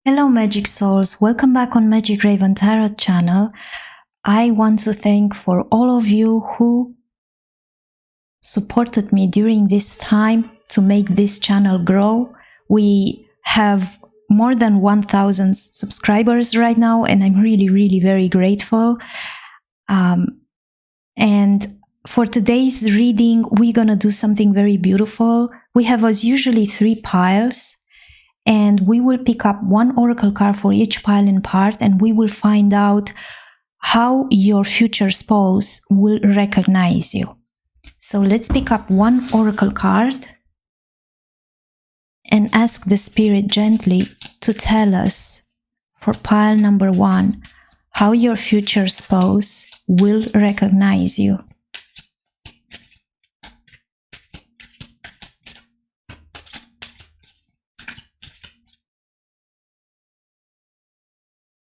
Hello Magic Souls, welcome back on Magic Raven Tarot channel. I want to thank for all of you who supported me during this time to make this channel grow. We have more than 1,000 subscribers right now and I'm really very grateful. And for today's reading, we're gonna do something very beautiful. We have as usually 3 piles. And we will pick up one oracle card for each pile and part, and we will find out how your future spouse will recognize you. So let's pick up one oracle card and ask the spirit gently to tell us for pile number 1 how your future spouse will recognize you.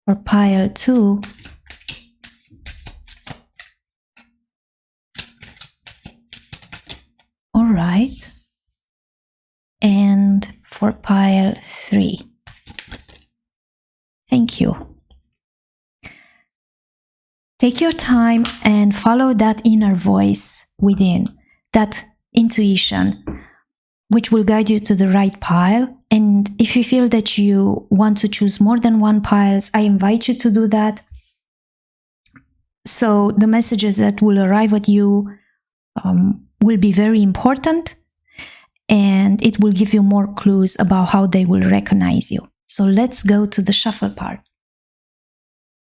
For pile 2, all right, and for pile 3. Thank you. Take your time and follow that inner voice within, that intuition, which will guide you to the right pile. And if you feel that you want to choose more than one piles, I invite you to do that. So the messages that will arrive at you will be very important, and it will give you more clues about how they will recognize you. So let's go to the shuffle part.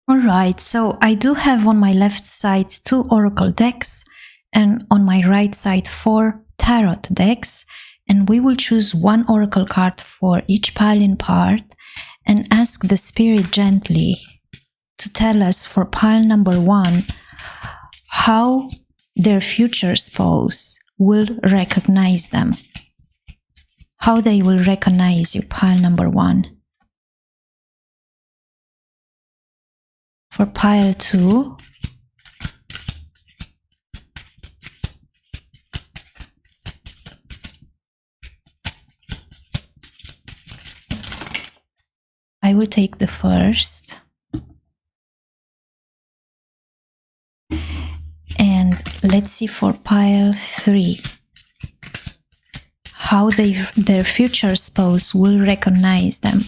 All right, so I do have on my left side 2 oracle decks and on my right side 4 tarot decks. And we will choose one oracle card for each pile in part and ask the spirit gently to tell us for pile number 1 how their future spouse will recognize them. How they will recognize you, pile number 1. For pile 2, I will take the first, and let's see for pile 3 how their future spouse will recognize them.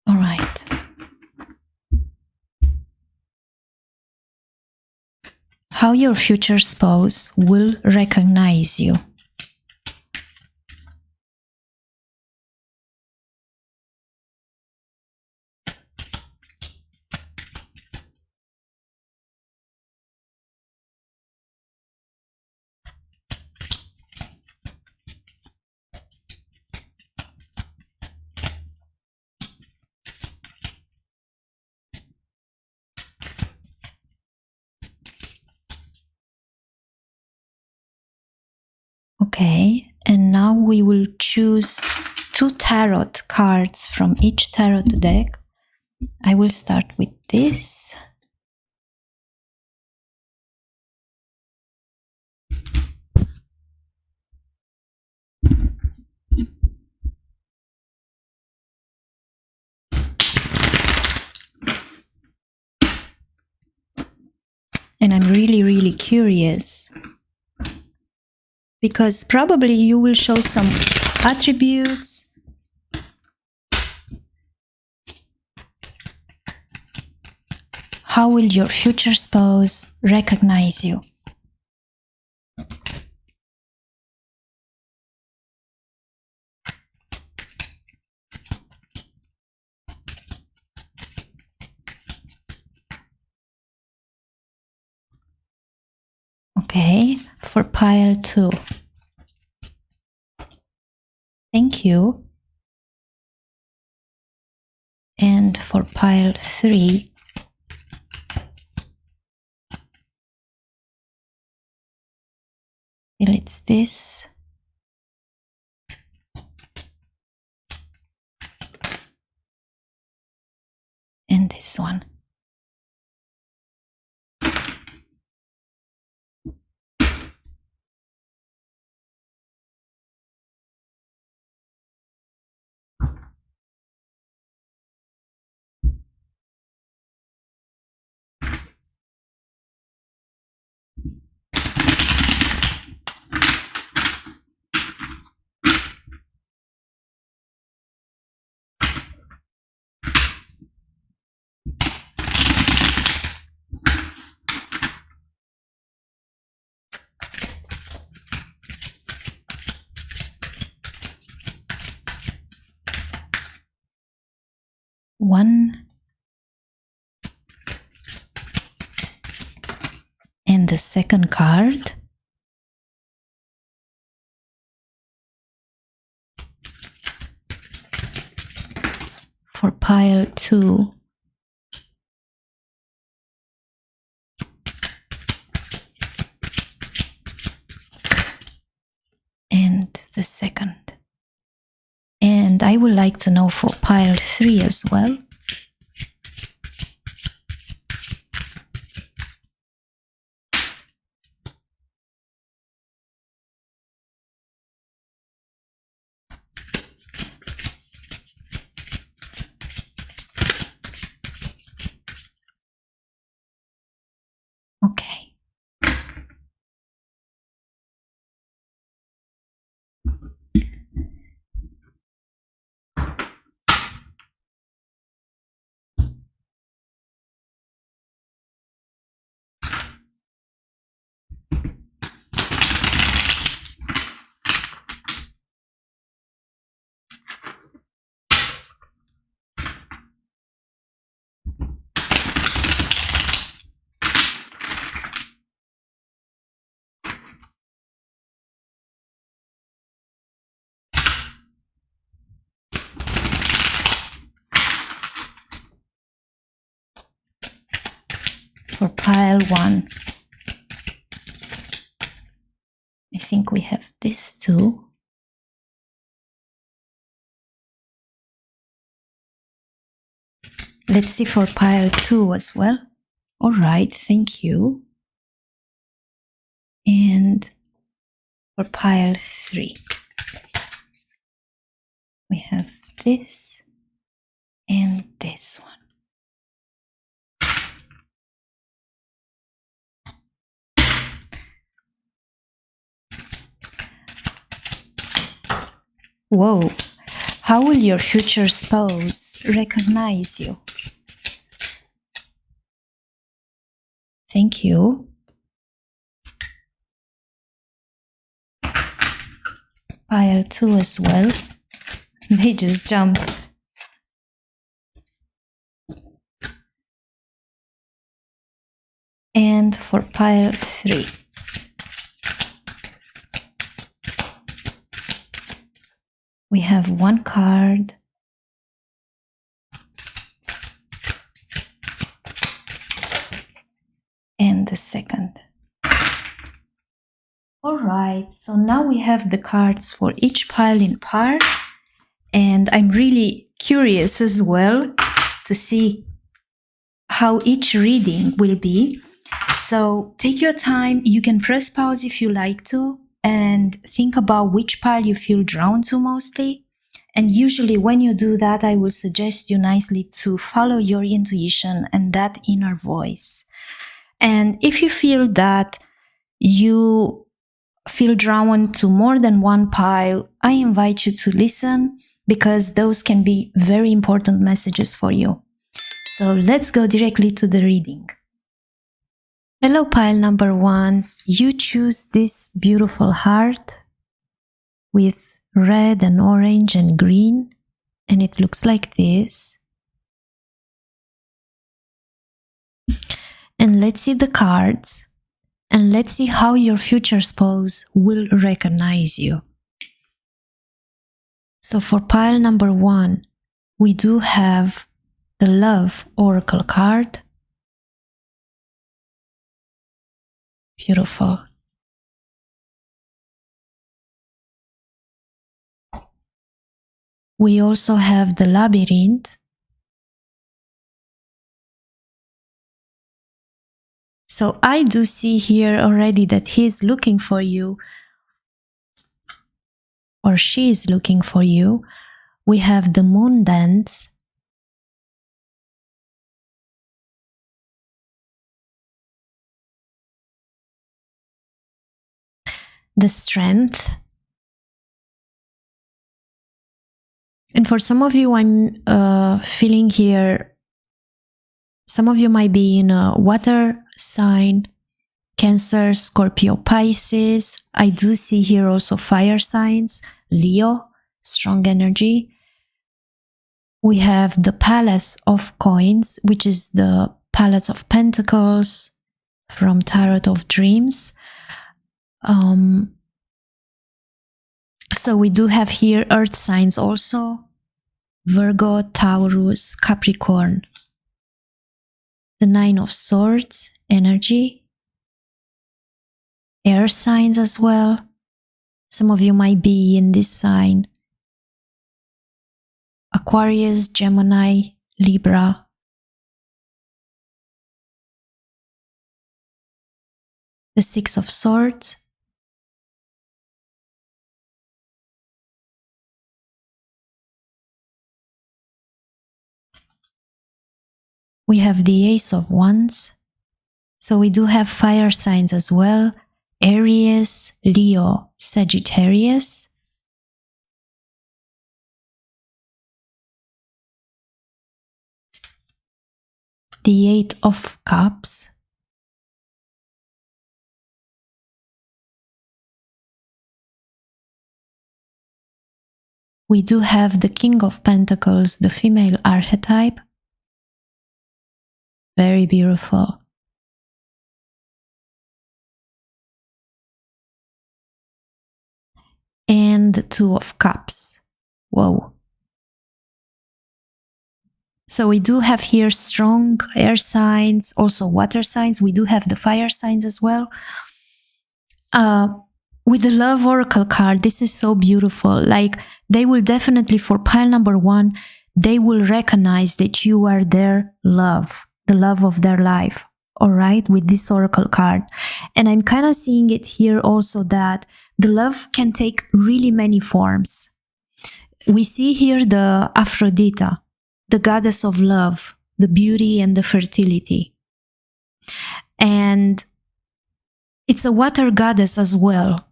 All right. How your future spouse will recognize you. Okay, and now we will choose 2 tarot cards from each tarot deck. I will start with this. And I'm really curious, because probably you will show some attributes. How will your future spouse recognize you? Okay, for pile 2. Thank you. And for pile 3. It's this. And this one. 1 and the second card. For pile 2, and the second. And I would like to know for pile 3 as well. Okay. For pile 1, I think we have this too. Let's see for pile 2 as well. All right, thank you. And for pile 3, we have this and this one. Whoa, how will your future spouse recognize you? Thank you. Pile 2 as well. They just jump. And for pile 3. We have one card. And the second. All right, so now we have the cards for each pile in part. And I'm really curious as well to see how each reading will be. So take your time. You can press pause if you like to and think about which pile you feel drawn to mostly. And usually when you do that, I will suggest you nicely to follow your intuition and that inner voice. And if you feel that you feel drawn to more than one pile, I invite you to listen because those can be very important messages for you. So let's go directly to the reading. Hello, pile number 1. You choose this beautiful heart with red and orange and green, and it looks like this. And let's see the cards, and let's see how your future spouse will recognize you. So for pile number 1, we do have the Love Oracle card. Beautiful. We also have the Labyrinth. So I do see here already that he's looking for you, or she is looking for you. We have the Moon Dance. The Strength. And for some of you, I'm feeling here, some of you might be in a water sign, Cancer, Scorpio, Pisces. I do see here also fire signs, Leo, strong energy. We have the Palace of Coins, which is the Palace of Pentacles from Tarot of Dreams. So we do have here earth signs also, Virgo, Taurus, Capricorn. The Nine of Swords, energy. Air signs as well. Some of you might be in this sign. Aquarius, Gemini, Libra. The Six of Swords. We have the Ace of Wands. So we do have fire signs as well. Aries, Leo, Sagittarius. The Eight of Cups. We do have the King of Pentacles, the female archetype. Very beautiful. And the Two of Cups. Whoa. So we do have here strong air signs, also water signs. We do have the fire signs as well. With the Love Oracle card, this is so beautiful. Like, they will definitely, for pile number one, they will recognize that you are their love, the love of their life. All right, with this Oracle card. And I'm kind of seeing it here also that the love can take really many forms. We see here the Aphrodite, the goddess of love, the beauty and the fertility. And it's a water goddess as well.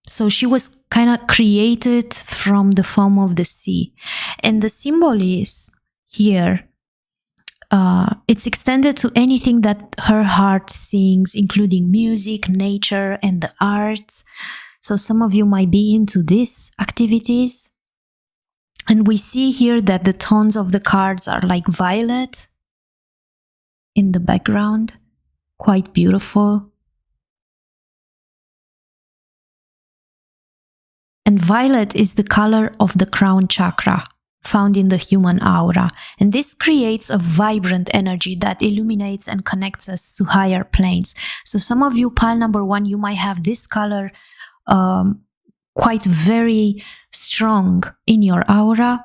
So she was kind of created from the foam of the sea. And the symbol is here, it's extended to anything that her heart sings, including music, nature, and the arts. So some of you might be into these activities. And we see here that the tones of the cards are like violet in the background, quite beautiful. And violet is the color of the crown chakra found in the human aura. And this creates a vibrant energy that illuminates and connects us to higher planes. So some of you, pile number one, you might have this color quite very strong in your aura,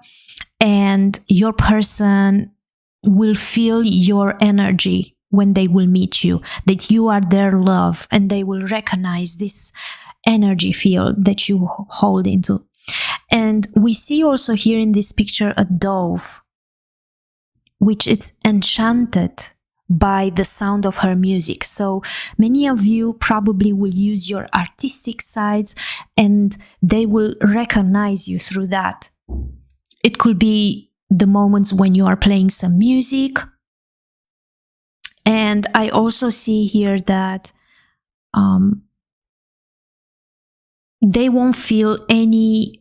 and your person will feel your energy when they will meet you, that you are their love, and they will recognize this energy field that you hold into. And we see also here in this picture a dove, which is enchanted by the sound of her music. So many of you probably will use your artistic sides and they will recognize you through that. It could be the moments when you are playing some music. And I also see here that they won't feel any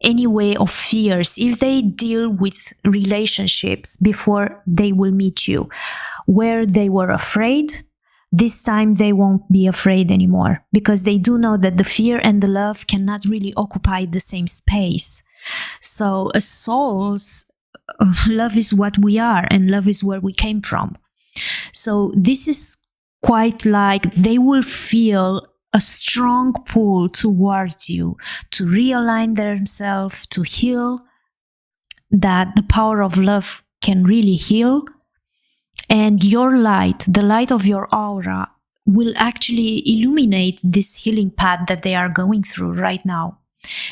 way of fears if they deal with relationships before they will meet you. Where they were afraid, this time they won't be afraid anymore, because they do know that the fear and the love cannot really occupy the same space. So as souls, love is what we are, and love is where we came from. So this is quite like they will feel a strong pull towards you to realign themselves, to heal, that the power of love can really heal. And your light, the light of your aura, will actually illuminate this healing path that they are going through right now.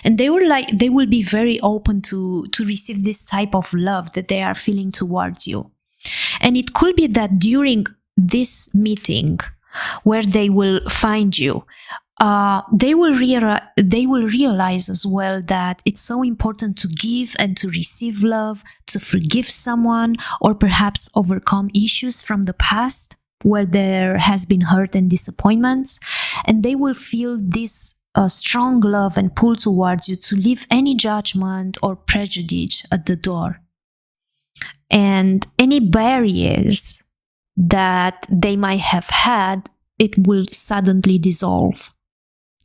And they will be very open to receive this type of love that they are feeling towards you. And it could be that during this meeting, where they will find you, they will realize as well that it's so important to give and to receive love, to forgive someone, or perhaps overcome issues from the past where there has been hurt and disappointments. And they will feel this strong love and pull towards you to leave any judgment or prejudice at the door. And any barriers that they might have had, it will suddenly dissolve.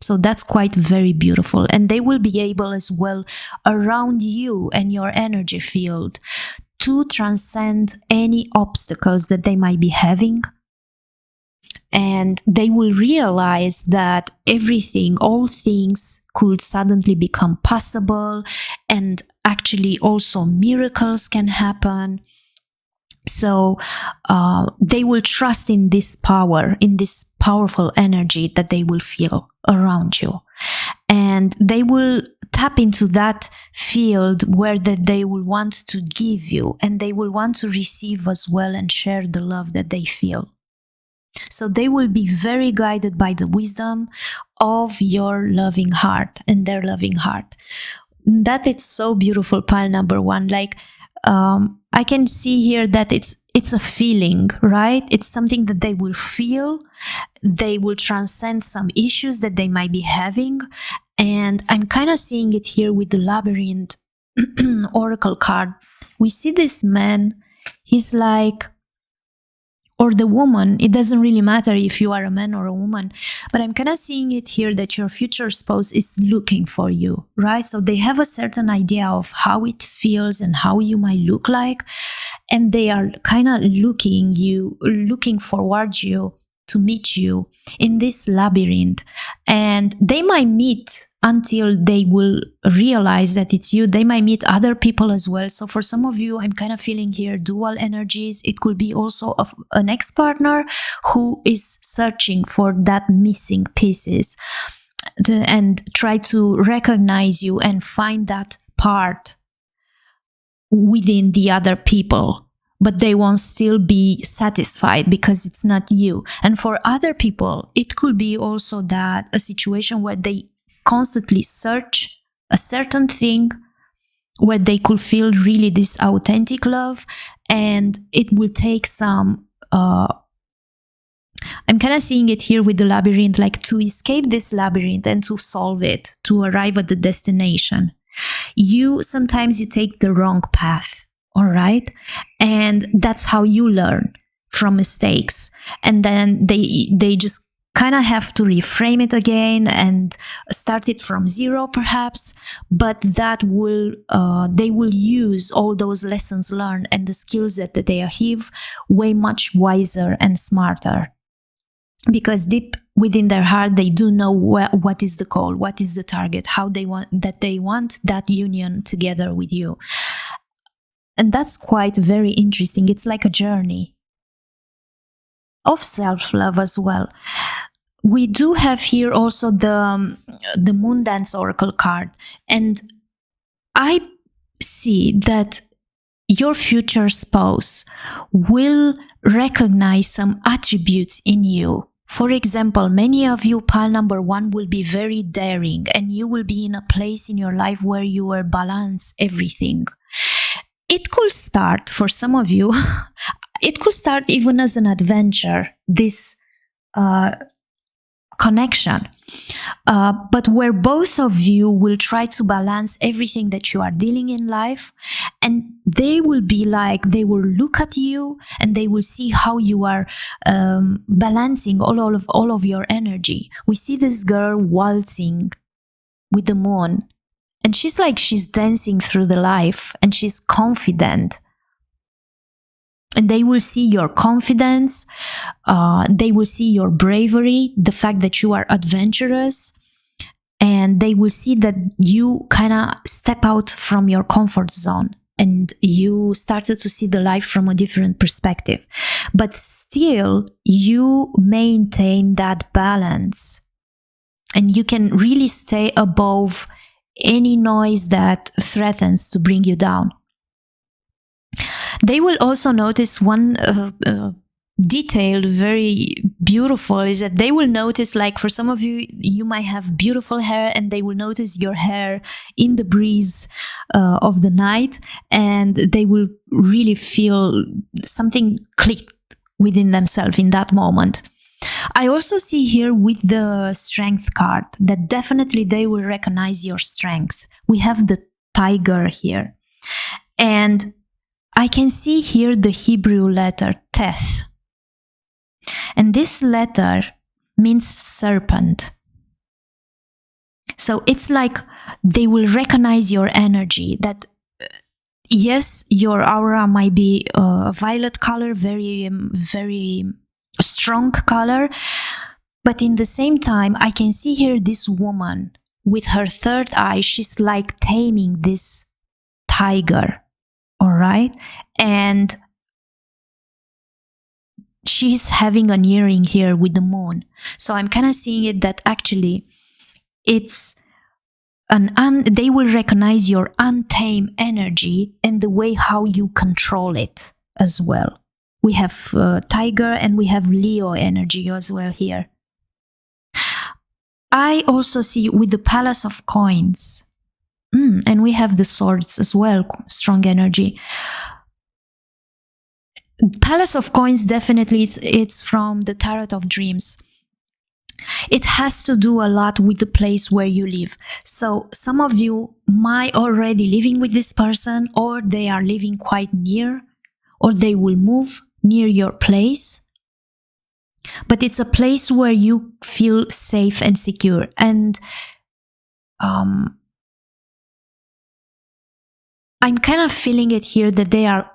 So that's quite very beautiful. And they will be able as well around you and your energy field to transcend any obstacles that they might be having. And they will realize that everything, all things could suddenly become possible, and actually also miracles can happen. So they will trust in this power, in this powerful energy that they will feel around you. And they will tap into that field where that they will want to give you, and they will want to receive as well and share the love that they feel. So they will be very guided by the wisdom of your loving heart and their loving heart. That is so beautiful, pile number 1. Like, I can see here that it's a feeling, right? It's something that they will feel. They will transcend some issues that they might be having. And I'm kind of seeing it here with the Labyrinth Oracle card. We see this man, he's like, or the woman, it doesn't really matter if you are a man or a woman, but I'm kind of seeing it here that your future spouse is looking for you, right? So they have a certain idea of how it feels and how you might look like, and they are kind of looking forward you to meet you in this labyrinth. And they might meet until they will realize that it's you. They might meet other people as well. So for some of you, I'm kind of feeling here dual energies. It could be also an ex-partner who is searching for that missing pieces and try to recognize you and find that part within the other people. But they won't still be satisfied because it's not you. And for other people, it could be also that a situation where they constantly search a certain thing where they could feel really this authentic love, and it will take some I'm kind of seeing it here with the labyrinth, like to escape this labyrinth and to solve it, to arrive at the destination. Sometimes you take the wrong path, all right? And that's how you learn from mistakes. And then they just kind of have to reframe it again and start it from zero perhaps, but that will they will use all those lessons learned and the skills that they have way much wiser and smarter, because deep within their heart they do know what is the goal, what is the target, how they want that union together with you. And that's quite very interesting. It's like a journey of self-love as well. We do have here also the Moon Dance Oracle card, and I see that your future spouse will recognize some attributes in you. For example, many of you, pile number 1, will be very daring, and you will be in a place in your life where you will balance everything. It could start, for some of you, it could start even as an adventure, this connection, but where both of you will try to balance everything that you are dealing in life, and they will be like, they will look at you and they will see how you are balancing all of your energy. We see this girl waltzing with the moon, and she's dancing through the life, and she's confident. And they will see your confidence, they will see your bravery, the fact that you are adventurous, and they will see that you kind of step out from your comfort zone and you started to see the life from a different perspective. But still, you maintain that balance, and you can really stay above any noise that threatens to bring you down. They will also notice one detail, very beautiful, is that they will notice, like for some of you, you might have beautiful hair, and they will notice your hair in the breeze of the night, and they will really feel something click within themselves in that moment. I also see here with the Strength card that definitely they will recognize your strength. We have the tiger here, and I can see here the Hebrew letter Teth. And this letter means serpent. So it's like they will recognize your energy, that yes, your aura might be a violet color, very, very strong color. But in the same time, I can see here this woman with her third eye. She's like taming this tiger. All right. And she's having an earring here with the moon. So I'm kind of seeing it that actually it's they will recognize your untamed energy and the way how you control it as well. We have tiger and we have Leo energy as well here. I also see with the Palace of Coins, and we have the swords as well, strong energy. Palace of Coins, definitely it's from the Tarot of Dreams. It has to do a lot with the place where you live. So some of you might already living with this person, or they are living quite near, or they will move near your place. But it's a place where you feel safe and secure. And I'm kind of feeling it here that they are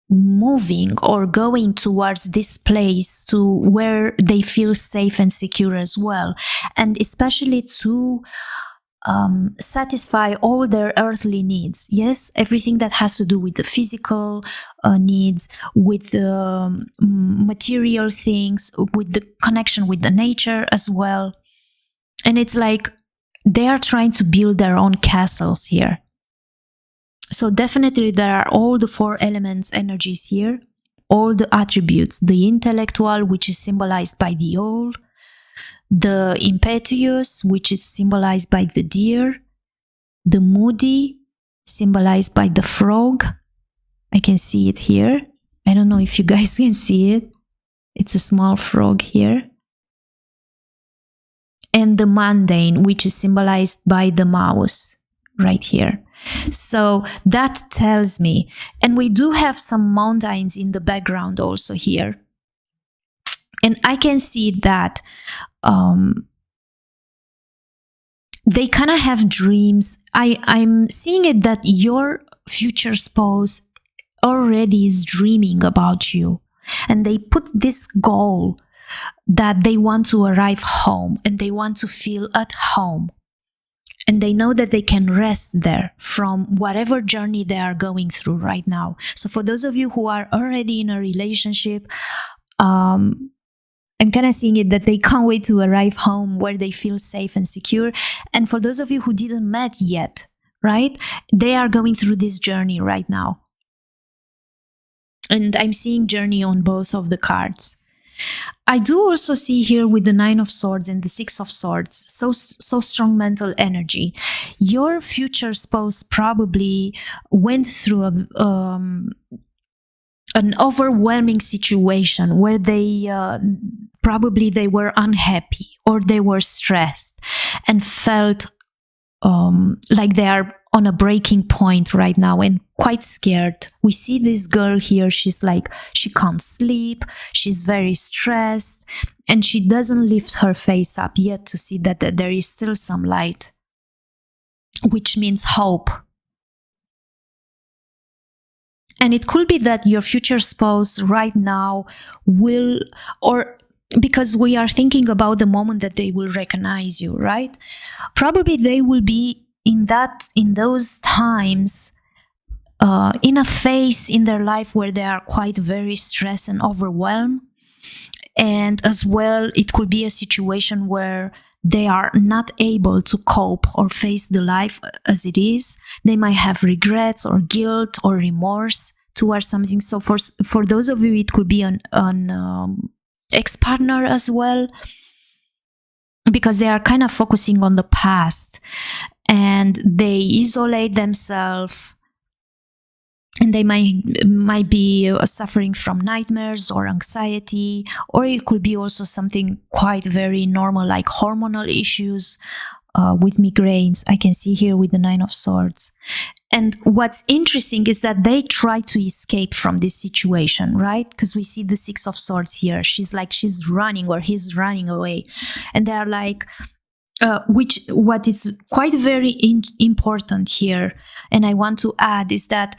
moving or going towards this place to where they feel safe and secure as well, and especially to satisfy all their earthly needs. Yes, everything that has to do with the physical needs, with the material things, with the connection with the nature as well. And it's like they are trying to build their own castles here. So definitely there are all the 4 elements energies here, all the attributes, the intellectual, which is symbolized by the owl, the impetuous, which is symbolized by the deer, the moody, symbolized by the frog. I can see it here. I don't know if you guys can see it. It's a small frog here. And the mundane, which is symbolized by the mouse right here. So that tells me, and we do have some mountains in the background also here. And I can see that they kind of have dreams. I'm seeing it that your future spouse already is dreaming about you. And they put this goal that they want to arrive home and they want to feel at home. And they know that they can rest there from whatever journey they are going through right now. So for those of you who are already in a relationship, I'm kind of seeing it that they can't wait to arrive home where they feel safe and secure. And for those of you who didn't met yet, right? They are going through this journey right now. And I'm seeing journey on both of the cards. I do also see here with the 9 of Swords and the 6 of Swords, so strong mental energy. Your future spouse probably went through an overwhelming situation where they probably they were unhappy or they were stressed and felt like they are on a breaking point right now and quite scared. We see this girl here, she's like, she can't sleep, she's very stressed, and she doesn't lift her face up yet to see that there is still some light, which means hope. And it could be that your future spouse right now will, or because we are thinking about the moment that they will recognize you, right? Probably they will be in those times in a phase in their life where they are quite very stressed and overwhelmed. And as well, it could be a situation where they are not able to cope or face the life as it is. They might have regrets or guilt or remorse towards something. So for those of you, it could be an ex-partner as well, because they are kind of focusing on the past and they isolate themselves, and they might be suffering from nightmares or anxiety, or it could be also something quite very normal like hormonal issues, with migraines. I can see here with the Nine of Swords. And what's interesting is that they try to escape from this situation, right? Because we see the Six of Swords here. She's running, or he's running away. And they're like, what is quite very important here, and I want to add, is that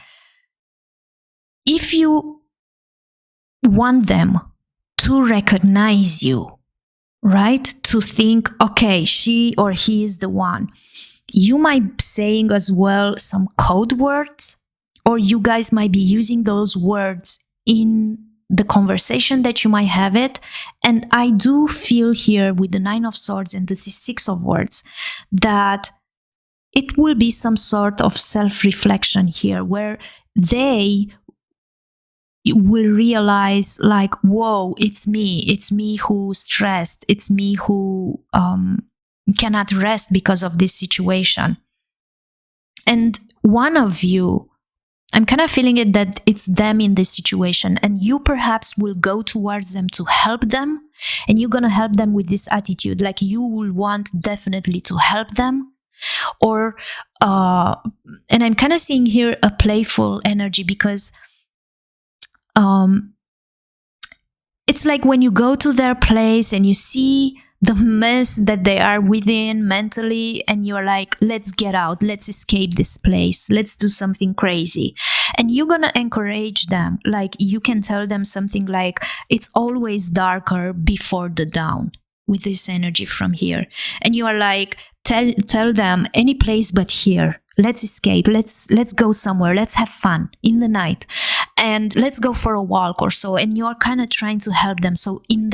if you want them to recognize you, right? To think, okay, she or he is the one. You might be saying as well some code words, or you guys might be using those words in the conversation that you might have it. And I do feel here with the Nine of Swords and the Six of Swords that it will be some sort of self-reflection here, where they will realize, like, whoa, it's me who's stressed, it's me who cannot rest because of this situation. And one of you, I'm kind of feeling it that it's them in this situation, and you perhaps will go towards them to help them, and you're going to help them with this attitude, like you will want definitely to help them. Or and I'm kind of seeing here a playful energy, because it's like when you go to their place and you see the mess that they are within mentally, and you're like, let's get out, let's escape this place, let's do something crazy. And you're gonna encourage them, like you can tell them something like, it's always darker before the dawn, with this energy from here. And you are like, tell them, any place but here, let's escape, let's go somewhere, let's have fun in the night, and let's go for a walk or so. And you're kind of trying to help them. So in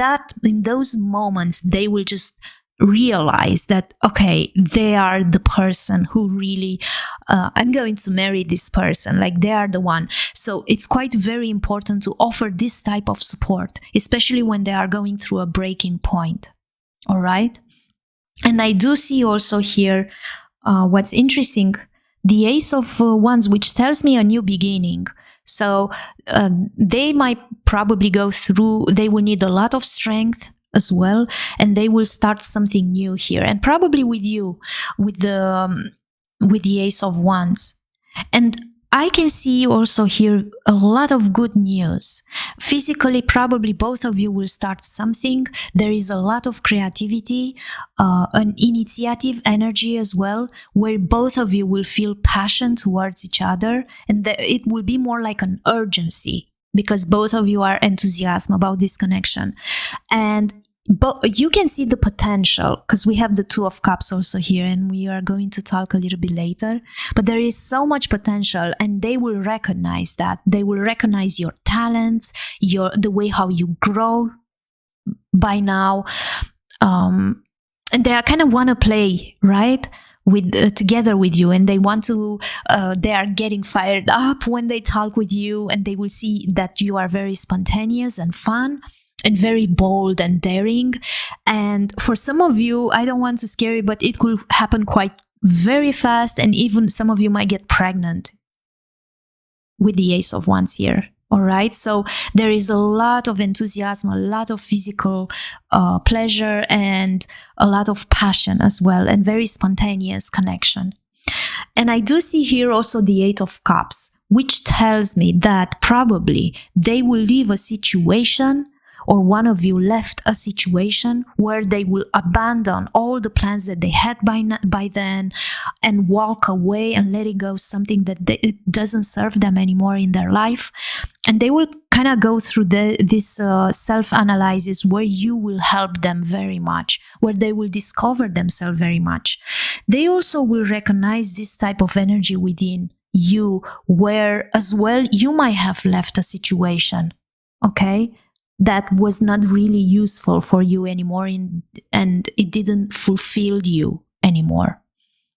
those moments, they will just realize that, okay, they are the person who really, I'm going to marry this person, like they are the one. So it's quite very important to offer this type of support, especially when they are going through a breaking point. All right. And I do see also here, what's interesting, the Ace of Wands, which tells me a new beginning. So they might probably go through, they will need a lot of strength as well, and they will start something new here, and probably with you, with the Ace of Wands. And I can see also here a lot of good news. Physically, probably both of you will start something. There is a lot of creativity, an initiative energy as well, where both of you will feel passion towards each other, and it will be more like an urgency, because both of you are enthusiastic about this connection. And but you can see the potential, because we have the Two of Cups also here, and we are going to talk a little bit later. But there is so much potential, and they will recognize that. They will recognize your talents, the way how you grow by now, and they are kind of want to play, right, with together with you, and they want to. They are getting fired up when they talk with you, and they will see that you are very spontaneous and fun, and very bold and daring. And for some of you, I don't want to scare you, but it could happen quite very fast, and even some of you might get pregnant with the Ace of Wands here. All right, so there is a lot of enthusiasm, a lot of physical pleasure, and a lot of passion as well, and very spontaneous connection. And I do see here also the Eight of Cups, which tells me that probably they will leave a situation, or one of you left a situation where they will abandon all the plans that they had by then, and walk away and letting go something that it doesn't serve them anymore in their life. And they will kind of go through this self-analysis, where you will help them very much, where they will discover themselves very much. They also will recognize this type of energy within you, where as well you might have left a situation, okay, that was not really useful for you anymore, and it didn't fulfill you anymore.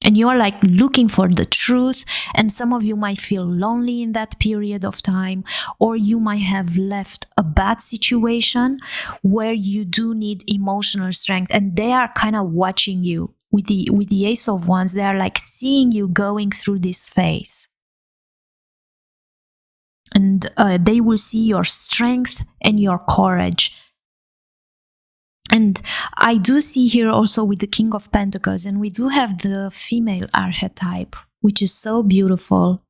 And you're like looking for the truth, and some of you might feel lonely in that period of time, or you might have left a bad situation where you do need emotional strength, and they are kind of watching you with the Ace of Wands. They are like seeing you going through this phase. And they will see your strength and your courage. And I do see here also with the King of Pentacles, and we do have the female archetype, which is so beautiful.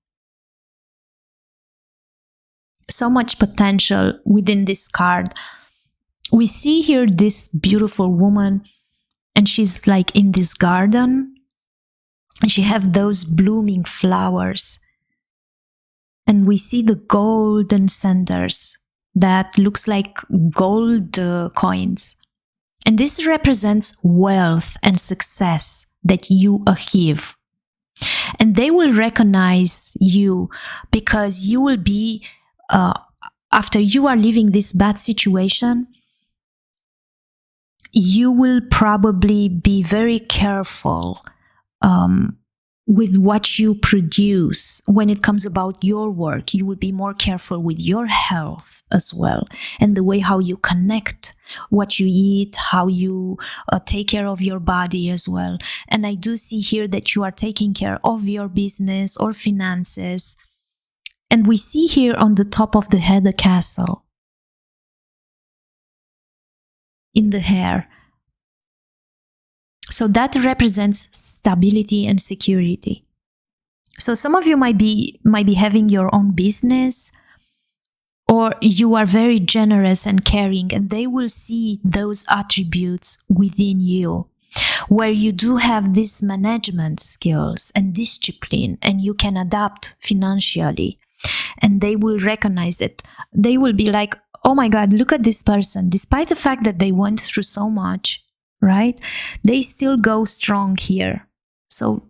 So much potential within this card. We see here this beautiful woman, and she's like in this garden, and she have those blooming flowers. And we see the golden centers that looks like gold coins. And this represents wealth and success that you achieve. And they will recognize you because you will be, after you are leaving this bad situation, you will probably be very careful with what you produce when it comes about your work. You will be more careful with your health as well, and the way how you connect, what you eat, how you take care of your body as well. And I do see here that you are taking care of your business or finances. And we see here on the top of the head a castle in the hair. So that represents stability and security. So some of you might be having your own business, or you are very generous and caring, and they will see those attributes within you, where you do have these management skills and discipline, and you can adapt financially. And they will recognize it. They will be like, oh my God, look at this person. Despite the fact that they went through so much, right? They still go strong here. So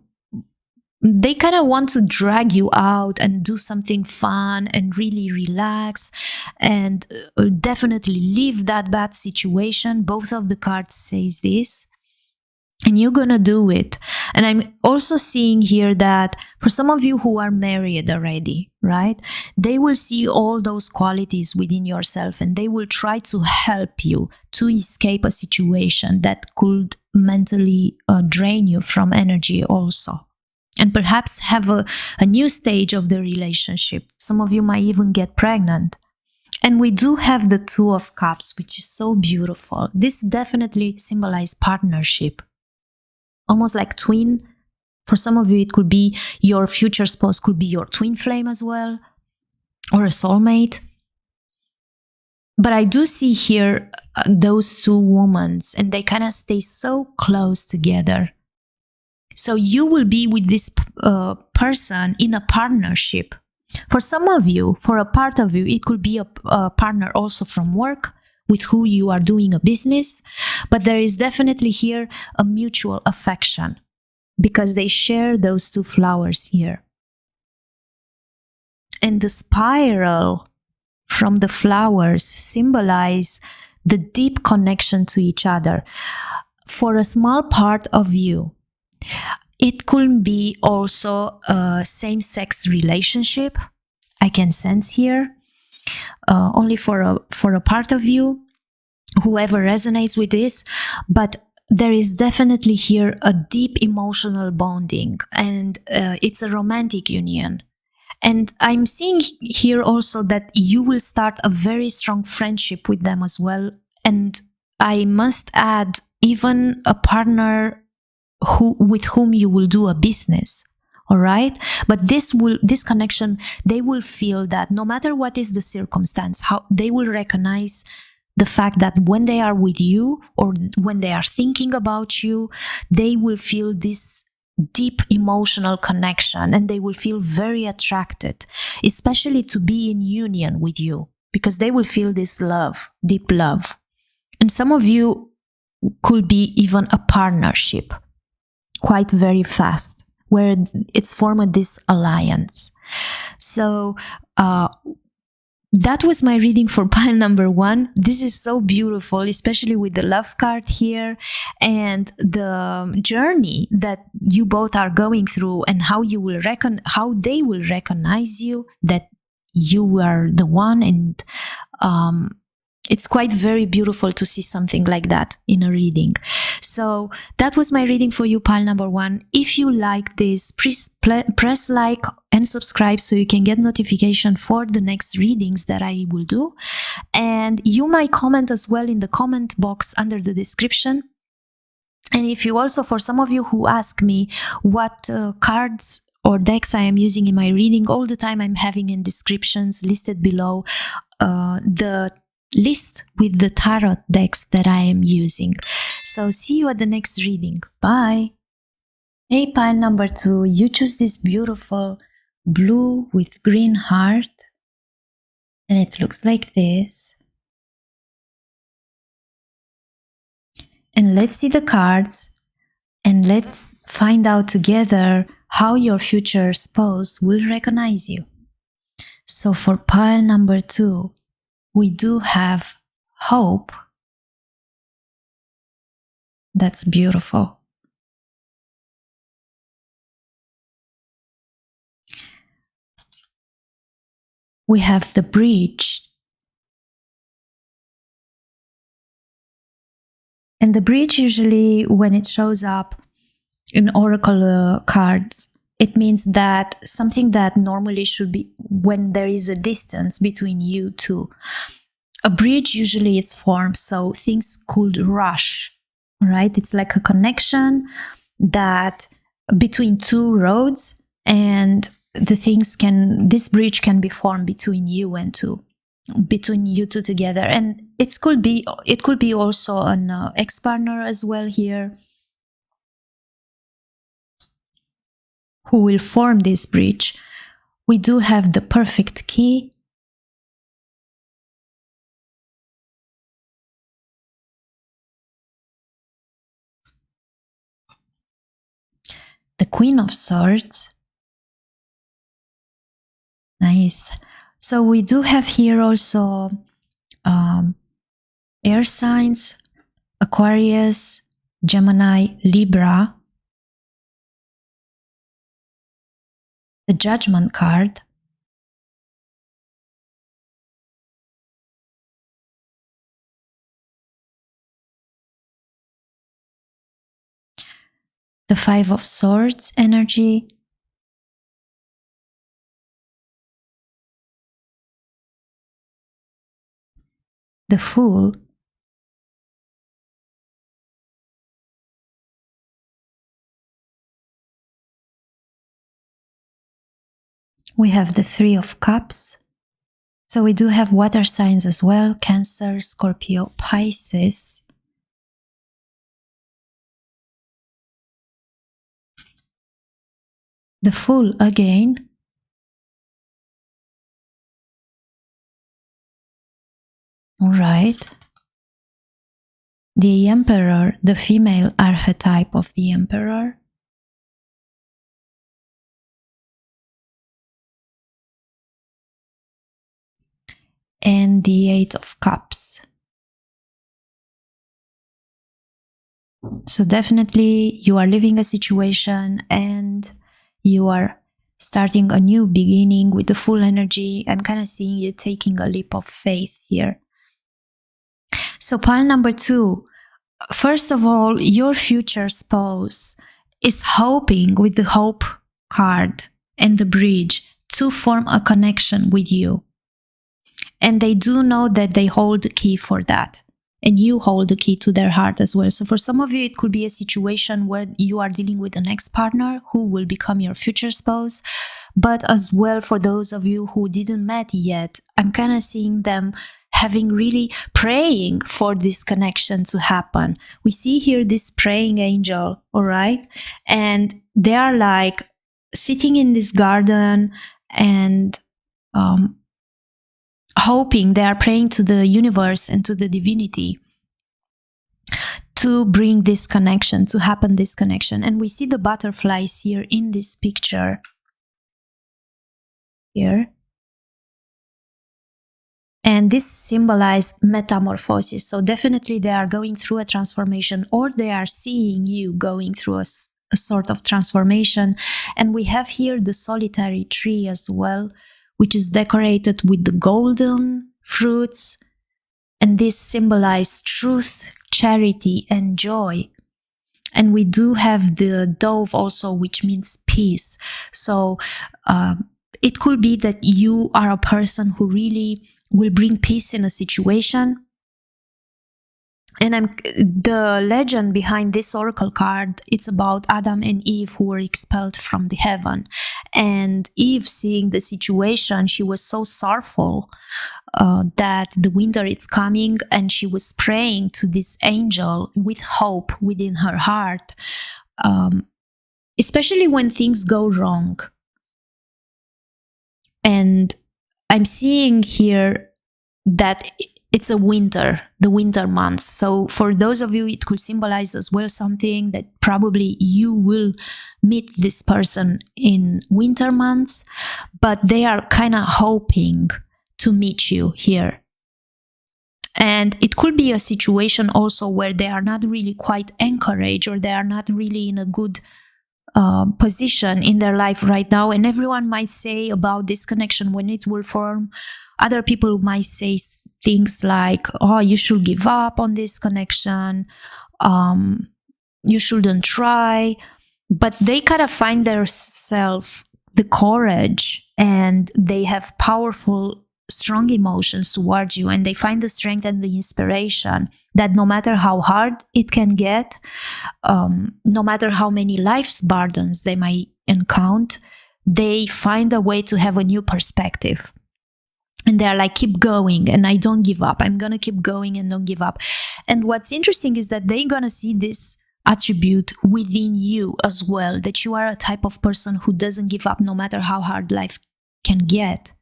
they kind of want to drag you out and do something fun and really relax and definitely leave that bad situation. Both of the cards says this. And you're gonna do it. And I'm also seeing here that for some of you who are married already, right? They will see all those qualities within yourself, and they will try to help you to escape a situation that could mentally drain you from energy also. And perhaps have a new stage of the relationship. Some of you might even get pregnant. And we do have the Two of Cups, which is so beautiful. This definitely symbolizes partnership. Almost like twin. For some of you, it could be your future spouse, could be your twin flame as well, or a soulmate. But I do see here those two women, and they kind of stay so close together. So you will be with this person in a partnership. For some of you, for a part of you, it could be a partner also from work, with who you are doing a business, but there is definitely here a mutual affection because they share those two flowers here. And the spiral from the flowers symbolize the deep connection to each other. For a small part of you, it could be also a same-sex relationship. I can sense here. Only for a part of you, whoever resonates with this, but there is definitely here a deep emotional bonding, and it's a romantic union. And I'm seeing here also that you will start a very strong friendship with them as well. And I must add, even a partner with whom you will do a business. All right. But this connection, they will feel that no matter what is the circumstance, how they will recognize the fact that when they are with you or when they are thinking about you, they will feel this deep emotional connection, and they will feel very attracted, especially to be in union with you, because they will feel this love, deep love. And some of you could be even a partnership quite very fast, where it's formed this alliance. So that was my reading for pile number 1. This is so beautiful, especially with the love card here and the journey that you both are going through, and how you will how they will recognize you, that you are the one. And it's quite very beautiful to see something like that in a reading. So that was my reading for you, pile number 1. If you like this, please press like and subscribe so you can get notification for the next readings that I will do. And you might comment as well in the comment box under the description. And if you also, for some of you who ask me what cards or decks I am using in my reading, all the time I'm having in descriptions listed below the list with the tarot decks that I am using. So see you at the next reading. Bye! Hey, pile number 2, you choose this beautiful blue with green heart, and it looks like this. And let's see the cards, and let's find out together how your future spouse will recognize you. So for pile number 2, we do have hope. That's beautiful. We have the bridge. And the bridge, usually when it shows up in oracle cards, it means that something that normally should be when there is a distance between you two. A bridge, usually it's formed so things could rush, right? It's like a connection that between two roads, and this bridge can be formed between you two together. And it could be also an ex-partner as well here, who will form this bridge. We do have the perfect key. The Queen of Swords. Nice. So we do have here also air signs, Aquarius, Gemini, Libra. The Judgment card. The Five of Swords energy. The Fool. We have the Three of Cups. So we do have water signs as well, Cancer, Scorpio, Pisces. The Fool again. All right. The Emperor, the female archetype of the Emperor. And the Eight of Cups. So definitely you are living a situation and you are starting a new beginning with the full energy. I'm kind of seeing you taking a leap of faith here. So pile number 2, first of all, your future spouse is hoping with the Hope card and the bridge to form a connection with you. And they do know that they hold the key for that. And you hold the key to their heart as well. So for some of you, it could be a situation where you are dealing with an ex-partner who will become your future spouse. But as well, for those of you who didn't met yet, I'm kind of seeing them having really praying for this connection to happen. We see here this praying angel, all right? And they are like sitting in this garden and hoping, they are praying to the universe and to the divinity to bring this connection, to happen this connection. And we see the butterflies here in this picture. Here. And this symbolizes metamorphosis. So definitely they are going through a transformation, or they are seeing you going through a sort of transformation. And we have here the solitary tree as well, which is decorated with the golden fruits. And this symbolizes truth, charity, and joy. And we do have the dove also, which means peace. So it could be that you are a person who really will bring peace in a situation. And the legend behind this oracle card, it's about Adam and Eve who were expelled from the heaven. And Eve, seeing the situation, she was so sorrowful that the winter is coming, and she was praying to this angel with hope within her heart, especially when things go wrong. And I'm seeing here that it's a winter, the winter months. So for those of you, it could symbolize as well something that probably you will meet this person in winter months, but they are kind of hoping to meet you here. And it could be a situation also where they are not really quite encouraged, or they are not really in a good position in their life right now. And everyone might say about this connection, when it will form, other people might say things like, oh, you should give up on this connection, you shouldn't try. But they kind of find themselves the courage, and they have powerful, strong emotions towards you, and they find the strength and the inspiration that no matter how hard it can get, no matter how many life's burdens they might encounter, they find a way to have a new perspective. And they're like, keep going, and I don't give up. I'm gonna keep going and don't give up. And what's interesting is that they're gonna see this attribute within you as well, that you are a type of person who doesn't give up no matter how hard life can get.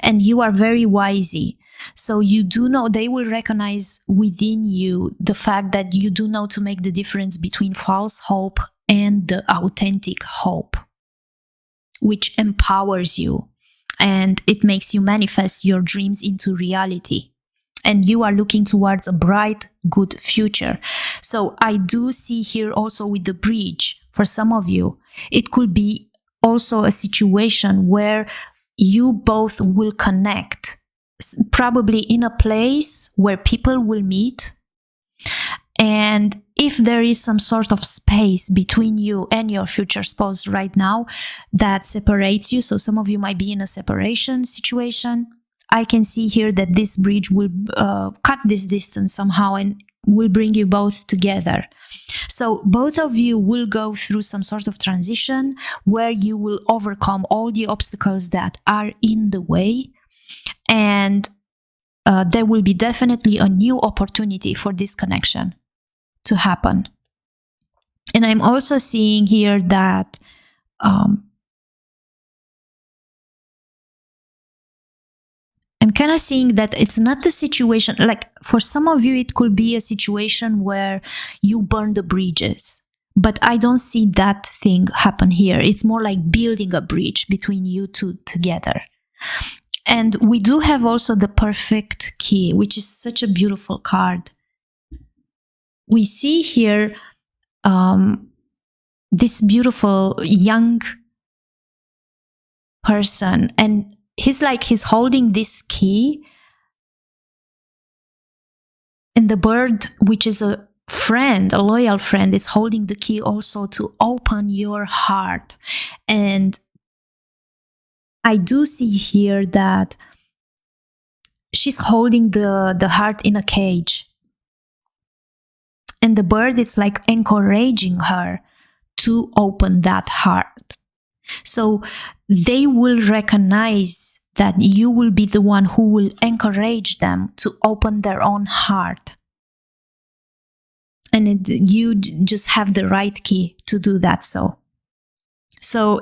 And you are very wisey. So you do know, they will recognize within you the fact that you do know to make the difference between false hope and the authentic hope, which empowers you, and it makes you manifest your dreams into reality. And you are looking towards a bright, good future. So I do see here also with the bridge, for some of you, it could be also a situation where you both will connect, probably in a place where people will meet. And if there is some sort of space between you and your future spouse right now that separates you, so some of you might be in a separation situation, I can see here that this bridge will cut this distance somehow and will bring you both together. So both of you will go through some sort of transition where you will overcome all the obstacles that are in the way, and there will be definitely a new opportunity for this connection to happen. And I'm also seeing here that I'm kind of seeing that it's not the situation, like for some of you, it could be a situation where you burn the bridges, but I don't see that thing happen here. It's more like building a bridge between you two together. And we do have also the perfect key, which is such a beautiful card. We see here this beautiful young person, and he's holding this key, and the bird, which is a friend, a loyal friend, is holding the key also to open your heart. And I do see here that she's holding the heart in a cage, and the bird is like encouraging her to open that heart. So they will recognize that you will be the one who will encourage them to open their own heart. And you just have the right key to do that. So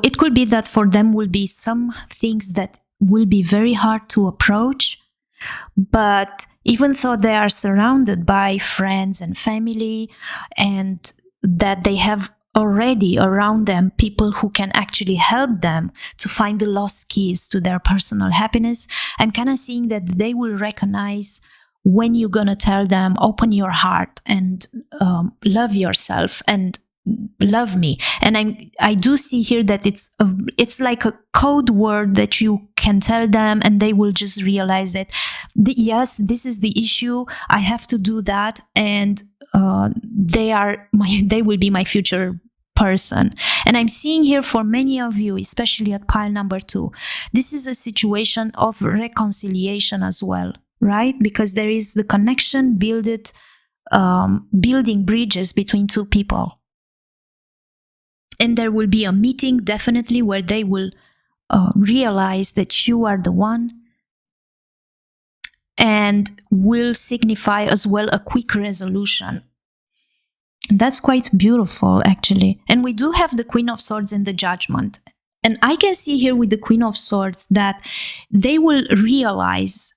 it could be that for them will be some things that will be very hard to approach, but even though they are surrounded by friends and family, and that they have already around them people who can actually help them to find the lost keys to their personal happiness, I'm kind of seeing that they will recognize when you're gonna tell them, open your heart and love yourself and love me. And I do see here that it's like a code word that you can tell them, and they will just realize that yes, this is the issue, I have to do that, and they will be my future person. And I'm seeing here for many of you, especially at pile number 2, this is a situation of reconciliation as well, right? Because there is the connection building bridges between two people. And there will be a meeting definitely where they will realize that you are the one, and will signify as well a quick resolution. And that's quite beautiful, actually. And we do have the Queen of Swords and the Judgment. And I can see here with the Queen of Swords that they will realize,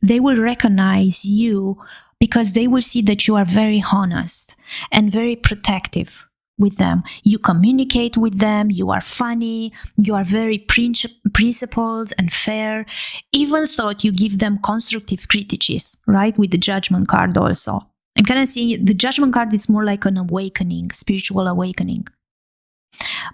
they will recognize you, because they will see that you are very honest and very protective with them. You communicate with them, you are funny, you are very principled and fair, even though you give them constructive criticism, right? With the Judgment card also. I'm kind of seeing the Judgment card, it's more like an awakening, spiritual awakening.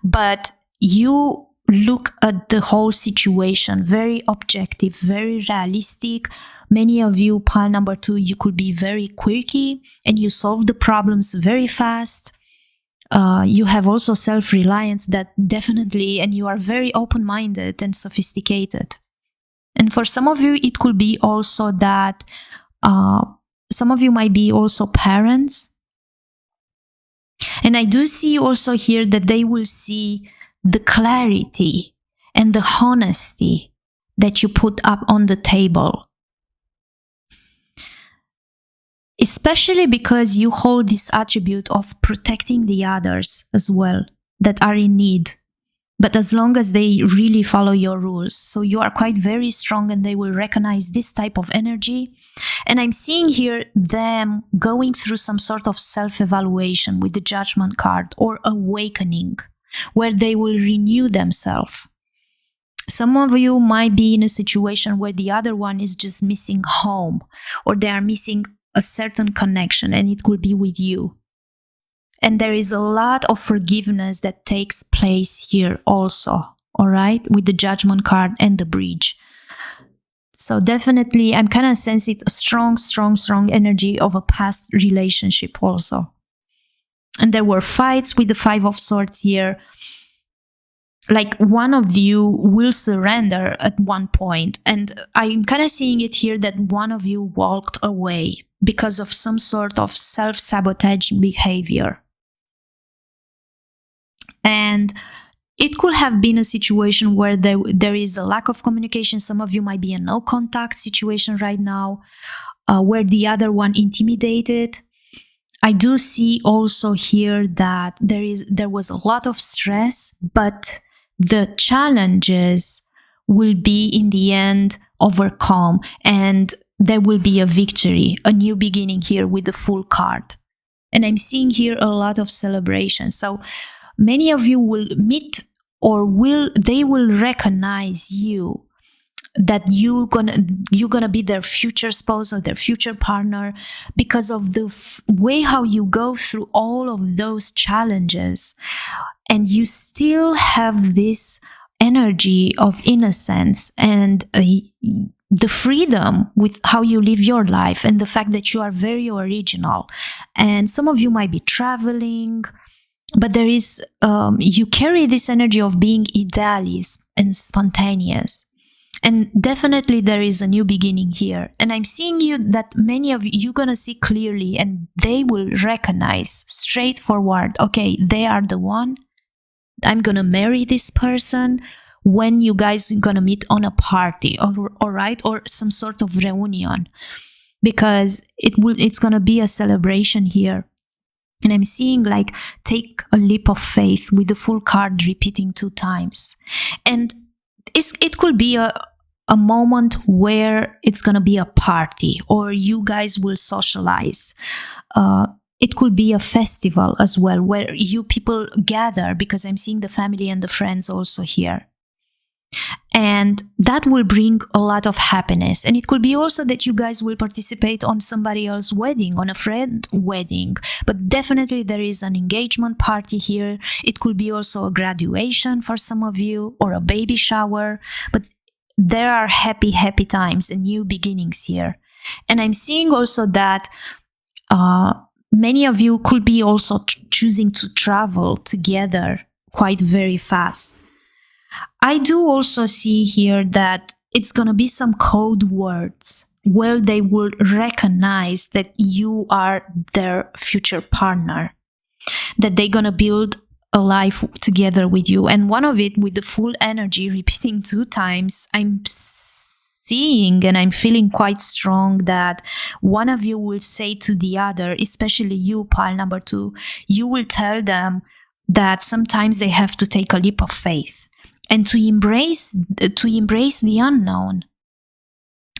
But you look at the whole situation, very objective, very realistic. Many of you, pile number 2, you could be very quirky and you solve the problems very fast. You have also self-reliance that definitely, and you are very open-minded and sophisticated. And for some of you, it could be also that some of you might be also parents. And I do see also here that they will see the clarity and the honesty that you put up on the table. Especially because you hold this attribute of protecting the others as well that are in need. But as long as they really follow your rules. So you are quite very strong and they will recognize this type of energy. And I'm seeing here them going through some sort of self-evaluation with the Judgment card, or awakening, where they will renew themselves. Some of you might be in a situation where the other one is just missing home, or they are missing a certain connection, and it could be with you. And there is a lot of forgiveness that takes place here also, all right, with the Judgment card and the bridge. So definitely, I'm kind of sensing a strong energy of a past relationship also. And there were fights with the 5 of Swords here. Like one of you will surrender at one point. And I'm kind of seeing it here that one of you walked away because of some sort of self-sabotaging behavior. And it could have been a situation where there is a lack of communication. Some of you might be in no contact situation right now, where the other one intimidated. I do see also here that there was a lot of stress, but the challenges will be in the end overcome, and there will be a victory, a new beginning here with the Fool card. And I'm seeing here a lot of celebration. So many of you will meet, or they will recognize you, that you're gonna be their future spouse or their future partner, because of the way how you go through all of those challenges, and you still have this energy of innocence and the freedom with how you live your life, and the fact that you are very original. And some of you might be traveling, but there is you carry this energy of being idealist and spontaneous. And definitely there is a new beginning here. And I'm seeing you that many of you're gonna see clearly, and they will recognize straightforward, okay, they are the one. I'm gonna marry this person when you guys are gonna meet on a party, all right, or some sort of reunion, because it's gonna be a celebration here. And I'm seeing like take a leap of faith with the Fool card repeating 2 times. And it could be a moment where it's gonna be a party, or you guys will socialize. It could be a festival as well, where you people gather, because I'm seeing the family and the friends also here. And that will bring a lot of happiness. And it could be also that you guys will participate on somebody else's wedding, on a friend wedding. But definitely there is an engagement party here. It could be also a graduation for some of you, or a baby shower. But there are happy times and new beginnings here. And I'm seeing also that many of you could be also choosing to travel together quite very fast. I do also see here that it's going to be some code words where they will recognize that you are their future partner, that they're going to build a life together with you. And one of it, with the full energy repeating 2 times, I'm seeing and I'm feeling quite strong that one of you will say to the other, especially you, pile number 2, you will tell them that sometimes they have to take a leap of faith and to embrace the unknown.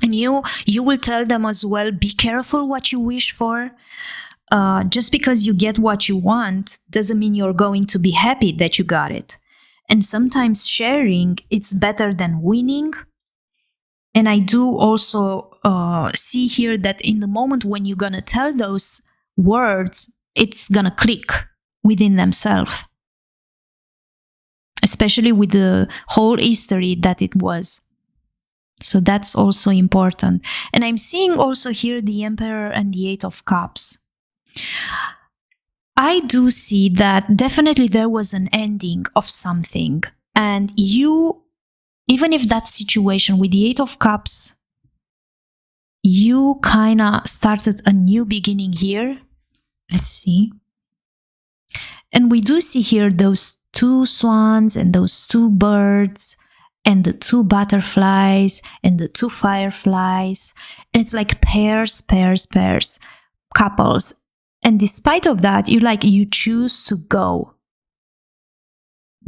And you will tell them as well, be careful what you wish for. Just because you get what you want doesn't mean you're going to be happy that you got it. And sometimes sharing, it's better than winning. And I do also see here that in the moment when you're going to tell those words, it's going to click within themselves. Especially with the whole history that it was. So that's also important. And I'm seeing also here the Emperor and the 8 of Cups. I do see that definitely there was an ending of something. And you, even if that situation with the 8 of Cups, you kind of started a new beginning here. Let's see. And we do see here those 2 swans and those 2 birds and the 2 butterflies and the 2 fireflies. And it's like pairs, couples. And despite of that, you choose to go,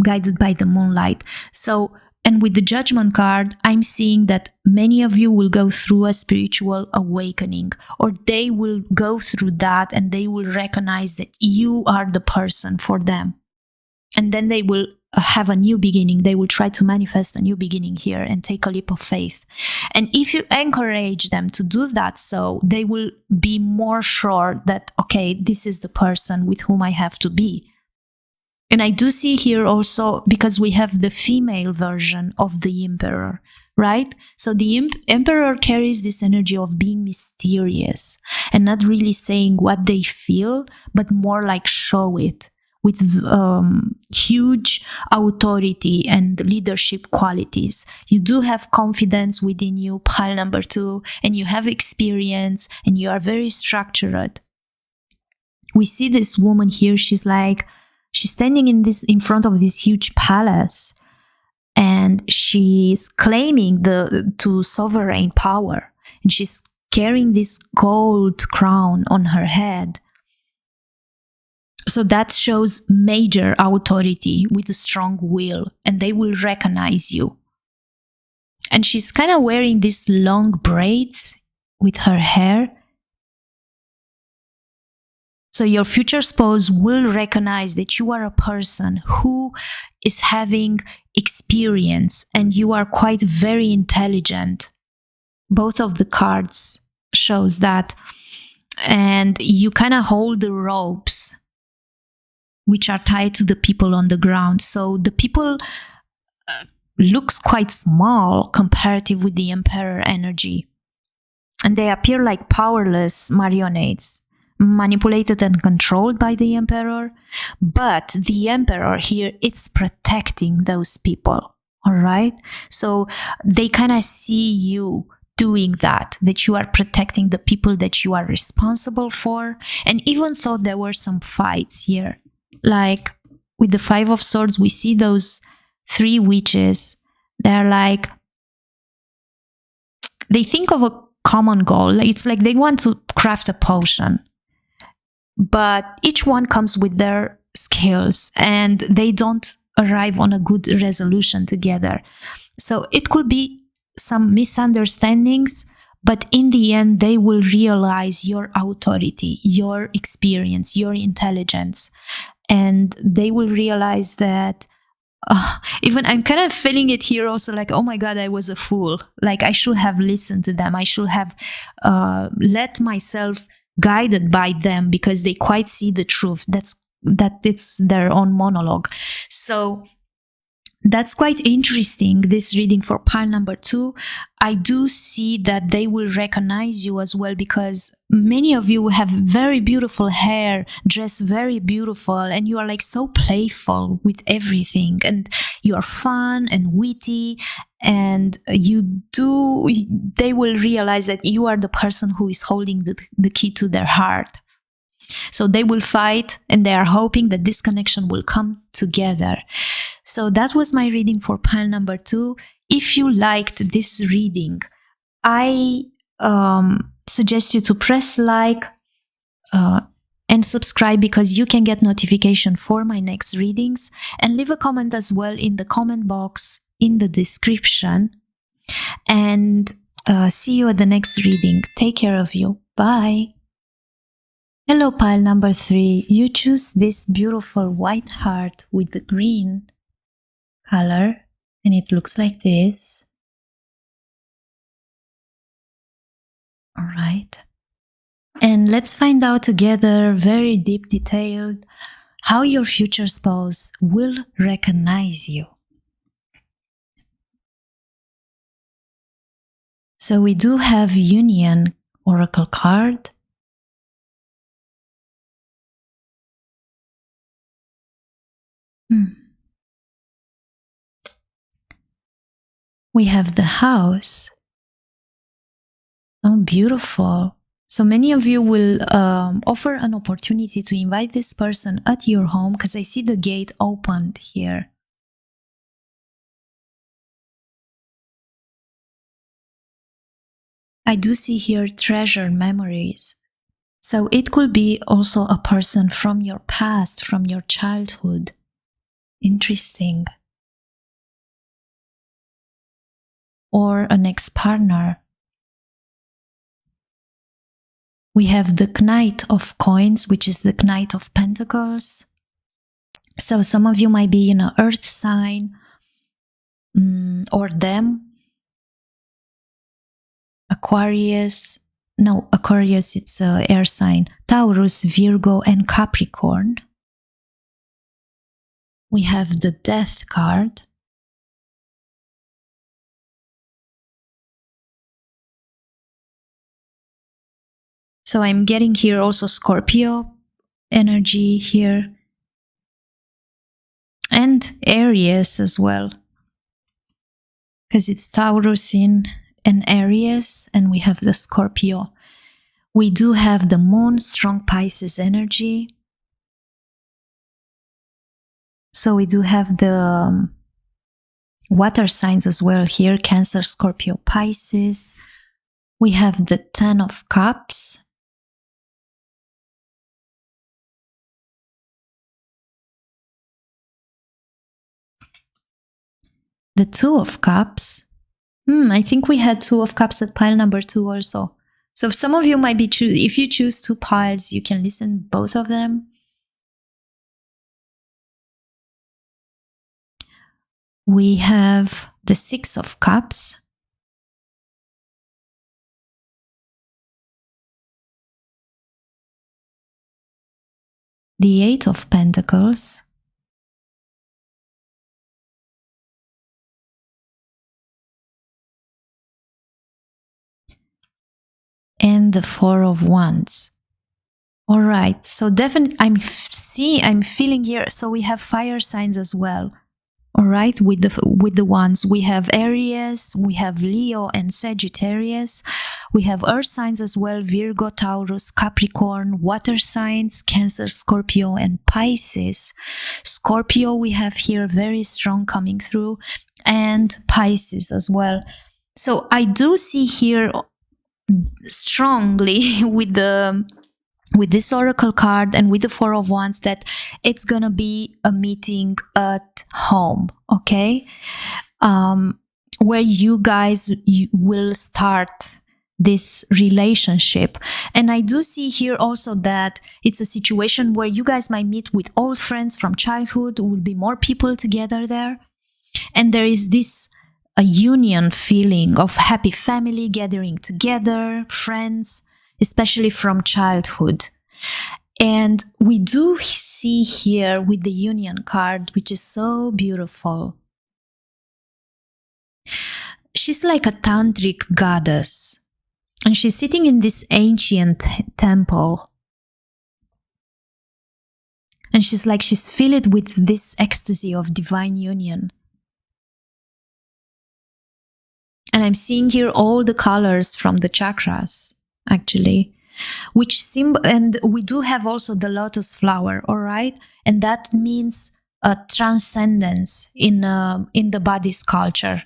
guided by the moonlight. So, and with the Judgment card, I'm seeing that many of you will go through a spiritual awakening, or they will go through that and they will recognize that you are the person for them. And then they will have a new beginning. They will try to manifest a new beginning here and take a leap of faith. And if you encourage them to do that, so they will be more sure that, okay, this is the person with whom I have to be. And I do see here also, because we have the female version of the Emperor, right? So the Emperor carries this energy of being mysterious and not really saying what they feel, but more like show it, with huge authority and leadership qualities. You do have confidence within you, pile number 2, and you have experience and you are very structured. We see this woman here, she's standing in front of this huge palace, and she's claiming to sovereign power, and she's carrying this gold crown on her head. So that shows major authority with a strong will, and they will recognize you. And she's kind of wearing these long braids with her hair. So your future spouse will recognize that you are a person who is having experience and you are quite very intelligent. Both of the cards shows that. And you kind of hold the ropes which are tied to the people on the ground. So the people looks quite small comparative with the Emperor energy. And they appear like powerless marionettes, manipulated and controlled by the Emperor. But the Emperor here, it's protecting those people, all right? So they kind of see you doing that you are protecting the people that you are responsible for. And even though there were some fights here, like with the 5 of Swords, we see those 3 witches. They're like, they think of a common goal. It's like they want to craft a potion, but each one comes with their skills and they don't arrive on a good resolution together. So it could be some misunderstandings, but in the end, they will realize your authority, your experience, your intelligence. And they will realize that, even I'm kind of feeling it here also, like, oh my God, I was a fool. Like, I should have listened to them. I should have let myself guided by them, because they quite see the truth. That it's their own monologue. So that's quite interesting, this reading for pile number 2. I do see that they will recognize you as well, because many of you have very beautiful hair, dress very beautiful, and you are like so playful with everything, and you are fun and witty, and they will realize that you are the person who is holding the key to their heart. So they will fight, and they are hoping that this connection will come together. So that was my reading for pile number 2. If you liked this reading, I suggest you to press like and subscribe, because you can get notification for my next readings, and leave a comment as well in the comment box in the description. And see you at the next reading. Take care of you. Bye. Hello, pile number 3. You choose this beautiful white heart with the green color, and it looks like this. All right. And let's find out together, very deep, detailed, how your future spouse will recognize you. So we do have Union Oracle card. We have the House. Oh, beautiful. So many of you will offer an opportunity to invite this person at your home, because I see the gate opened here. I do see here treasure memories. So it could be also a person from your past, from your childhood. Interesting. Or an ex-partner. We have the Knight of Coins, which is the Knight of Pentacles. So some of you might be in an earth sign, or them. Aquarius, it's an air sign. Taurus, Virgo, and Capricorn. We have the Death card. So I'm getting here also Scorpio energy here. And Aries as well, because it's Taurus in and Aries, and we have the Scorpio. We do have the Moon, strong Pisces energy. So we do have the water signs as well here, Cancer, Scorpio, Pisces. We have the Ten of Cups. The Two of Cups. I think we had Two of Cups at pile number 2 also. So some of you might be if you choose 2 piles, you can listen both of them. We have the Six of Cups. The Eight of Pentacles. And the Four of Wands. All right, so definitely I'm feeling here. So we have fire signs as well. All right, with the ones we have Aries, we have Leo and Sagittarius. We have earth signs as well, Virgo, Taurus, Capricorn, water signs, Cancer, Scorpio, and Pisces. Scorpio we have here very strong coming through, and Pisces as well. So I do see here strongly with this oracle card and with the Four of Wands that it's gonna be a meeting at home, okay? Where you guys will start this relationship. And I do see here also that it's a situation where you guys might meet with old friends from childhood. Will be more people together there, and there is this a union feeling of happy family gathering together, friends, especially from childhood. And we do see here with the Union card, which is so beautiful, she's like a tantric goddess. And she's sitting in this ancient temple. And she's filled with this ecstasy of divine union. And I'm seeing here all the colors from the chakras, actually, and we do have also the lotus flower, all right? And that means a transcendence in the body's culture.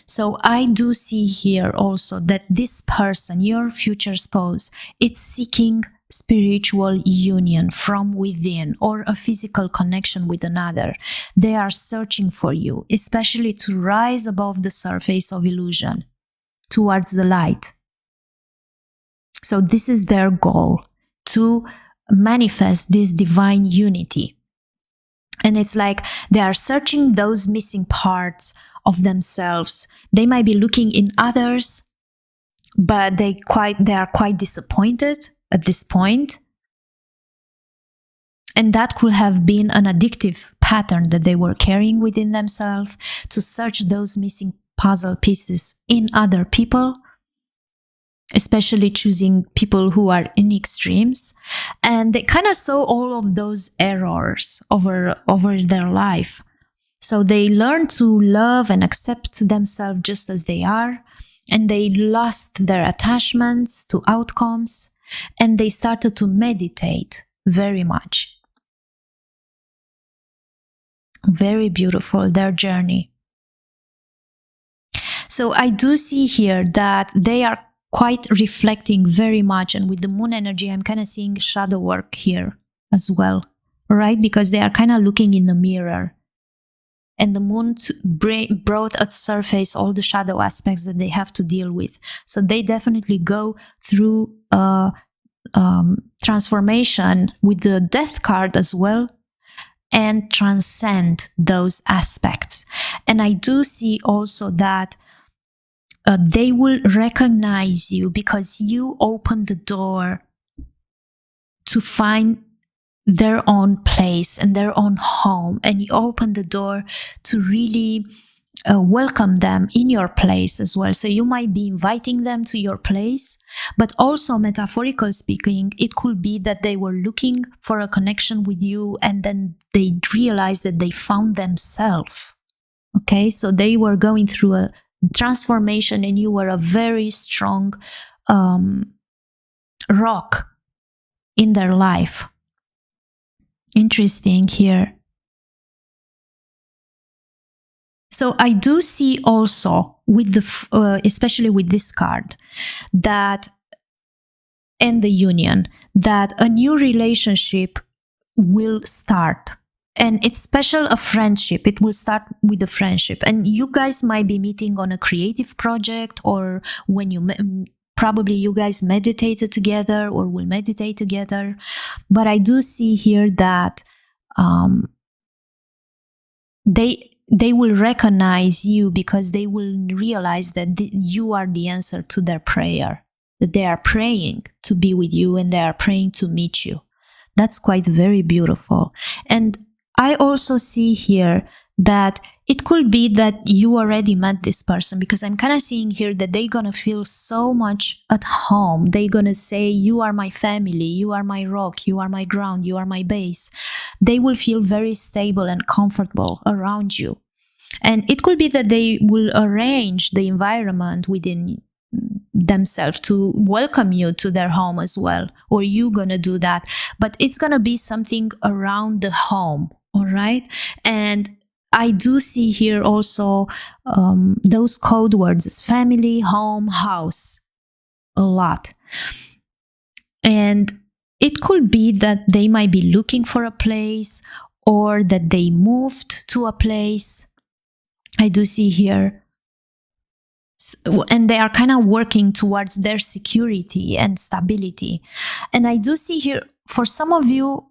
So I do see here also that this person, your future spouse, is seeking spiritual union from within or a physical connection with another. They are searching for you, especially to rise above the surface of illusion towards the light. So this is their goal, to manifest this divine unity. And it's like they are searching those missing parts of themselves. They might be looking in others, but they are quite disappointed at this point. And that could have been an addictive pattern that they were carrying within themselves, to search those missing puzzle pieces in other people, especially choosing people who are in extremes. And they kind of saw all of those errors over their life. So they learned to love and accept themselves just as they are, and they lost their attachments to outcomes, and they started to meditate very much. Very beautiful, their journey. So I do see here that they are quite reflecting very much, and with the moon energy, I'm kind of seeing shadow work here as well, right? Because they are kind of looking in the mirror. And the moon brought at surface all the shadow aspects that they have to deal with. So they definitely go through transformation with the death card as well, and transcend those aspects. And I do see also that they will recognize you because you open the door to find their own place and their own home, and you open the door to really welcome them in your place as well. So you might be inviting them to your place, but also, metaphorical speaking, it could be that they were looking for a connection with you, and then they realized that they found themselves. Okay, so they were going through a transformation, and you were a very strong rock in their life. Interesting here. So I do see also with the, especially with this card, that, and the union, that a new relationship will start. And it's special, a friendship. It will start with a friendship. And you guys might be meeting on a creative project, or when you probably you guys meditated together or will meditate together. But I do see here that they will recognize you because they will realize that you are the answer to their prayer, that they are praying to be with you and they are praying to meet you. That's quite very beautiful. And I also see here that it could be that you already met this person, because I'm kind of seeing here that they're going to feel so much at home. They're going to say, you are my family, you are my rock, you are my ground, you are my base. They will feel very stable and comfortable around you. And it could be that they will arrange the environment within themselves to welcome you to their home as well, or you going to do that. But it's going to be something around the home, all right? And I do see here also those code words as family, home, house, a lot. And it could be that they might be looking for a place, or that they moved to a place. I do see here. And they are kind of working towards their security and stability. And I do see here, for some of you,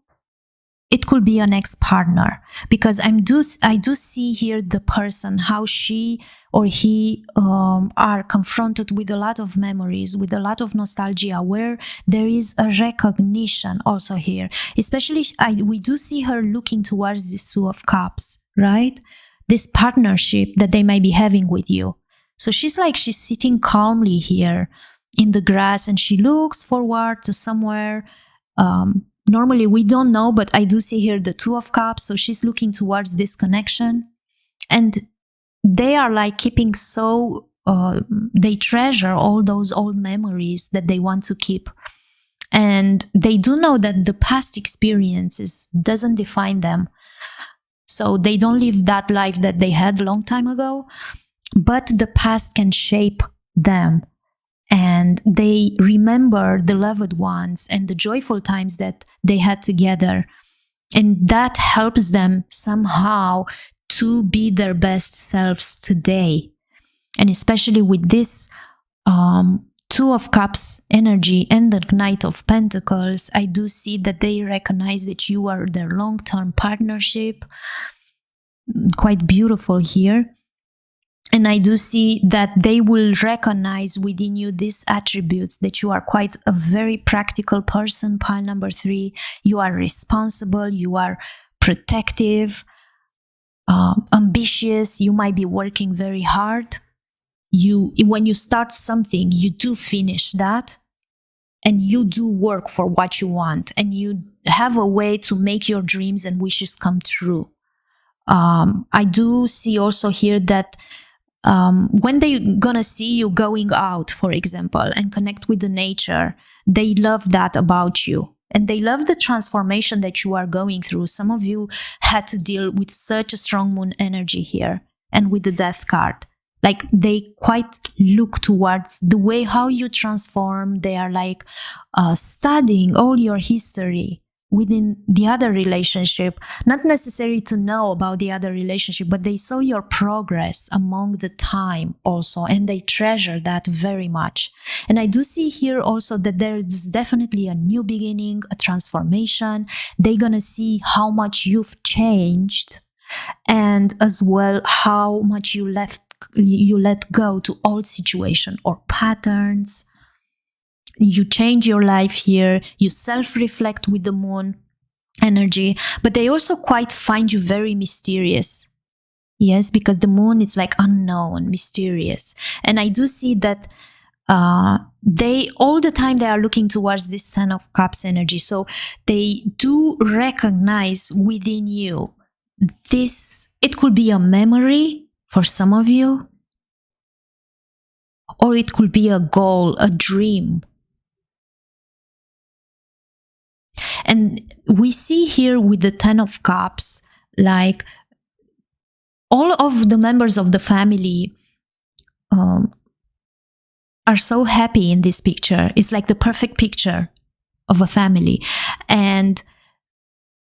it could be an ex-partner, because I do see here the person, how she or he are confronted with a lot of memories, with a lot of nostalgia, where there is a recognition also here. Especially, we do see her looking towards this Two of Cups, right? this partnership that they might be having with you. So she's sitting calmly here in the grass, and she looks forward to somewhere. Normally we don't know, but I do see here the Two of Cups. So she's looking towards this connection, and they are like keeping they treasure all those old memories that they want to keep. And they do know that the past experiences doesn't define them. So they don't live that life that they had a long time ago, but the past can shape them. And they remember the loved ones and the joyful times that they had together. And that helps them somehow to be their best selves today. And especially with this Two of Cups energy and the Knight of Pentacles, I do see that they recognize that you are their long-term partnership. Quite beautiful here. And I do see that they will recognize within you these attributes, that you are quite a very practical person, pile number 3. You are responsible, you are protective, ambitious, you might be working very hard. When you start something, you do finish that, and you do work for what you want, and you have a way to make your dreams and wishes come true. I do see also here that when they're gonna see you going out, for example, and connect with the nature, they love that about you. And they love the transformation that you are going through. Some of you had to deal with such a strong moon energy here, and with the Death card. Like, they quite look towards the way how you transform. They are like studying all your history within the other relationship, not necessarily to know about the other relationship, but they saw your progress among the time also, and they treasure that very much. And I do see here also that there's definitely a new beginning, a transformation. They're gonna see how much you've changed, and as well how much you let go to old situation or patterns. You change your life here, you self-reflect with the moon energy, but they also quite find you very mysterious. Yes, because the moon is like unknown, mysterious. And I do see that they all the time they are looking towards this Ten of Cups energy. So they do recognize within you this. It could be a memory for some of you, or it could be a goal, a dream. And we see here with the Ten of Cups, like all of the members of the family are so happy in this picture. It's like the perfect picture of a family. And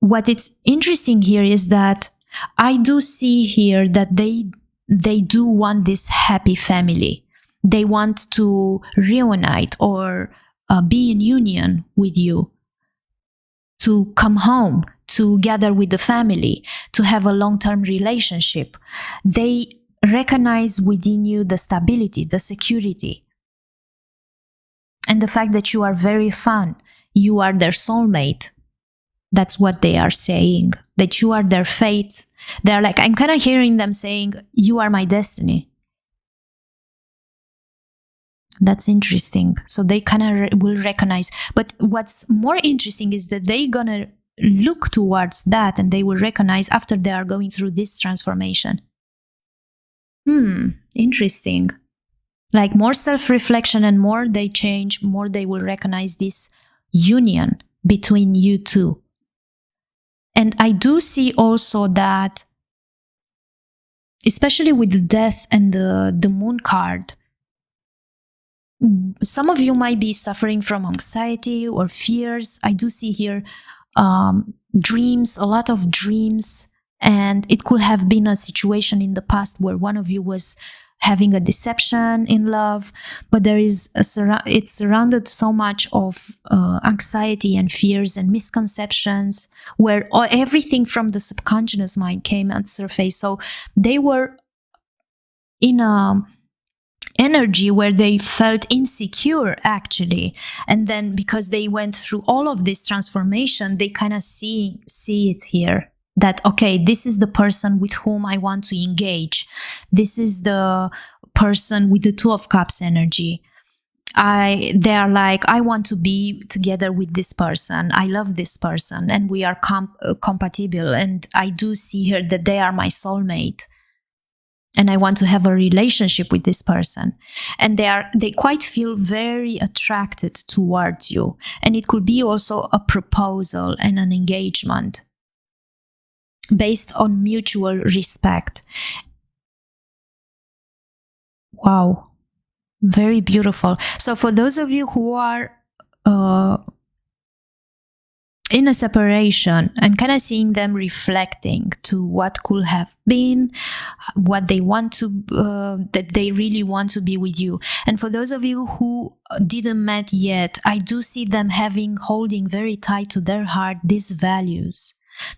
what is interesting here is that I do see here that they do want this happy family. They want to reunite or be in union with you, to come home, to gather with the family, to have a long-term relationship. They recognize within you the stability, the security, and the fact that you are very fun. You are their soulmate. That's what they are saying, that you are their fate. They're like, I'm kind of hearing them saying, you are my destiny. That's interesting. So they kind of will recognize. But what's more interesting is that they're going to look towards that, and they will recognize after they are going through this transformation. Interesting. Like, more self-reflection, and more they change, more they will recognize this union between you two. And I do see also that, especially with the Death and the Moon card, some of you might be suffering from anxiety or fears. I do see here dreams, a lot of dreams. And it could have been a situation in the past where one of you was having a deception in love, but it's surrounded so much of anxiety and fears and misconceptions, where everything from the subconscious mind came on surface. So they were in a energy where they felt insecure, actually. And then because they went through all of this transformation, they kind of see it here. that, okay, this is the person with whom I want to engage. This is the person with the Two of Cups energy. They are like, I want to be together with this person. I love this person, and we are compatible. And I do see here that they are my soulmate, and I want to have a relationship with this person. And they quite feel very attracted towards you. And it could be also a proposal and an engagement based on mutual respect. Wow. Very beautiful. So for those of you who are in a separation, I'm kind of seeing them reflecting to what could have been, what they want to, that they really want to be with you. And for those of you who didn't met yet, I do see them holding very tight to their heart these values,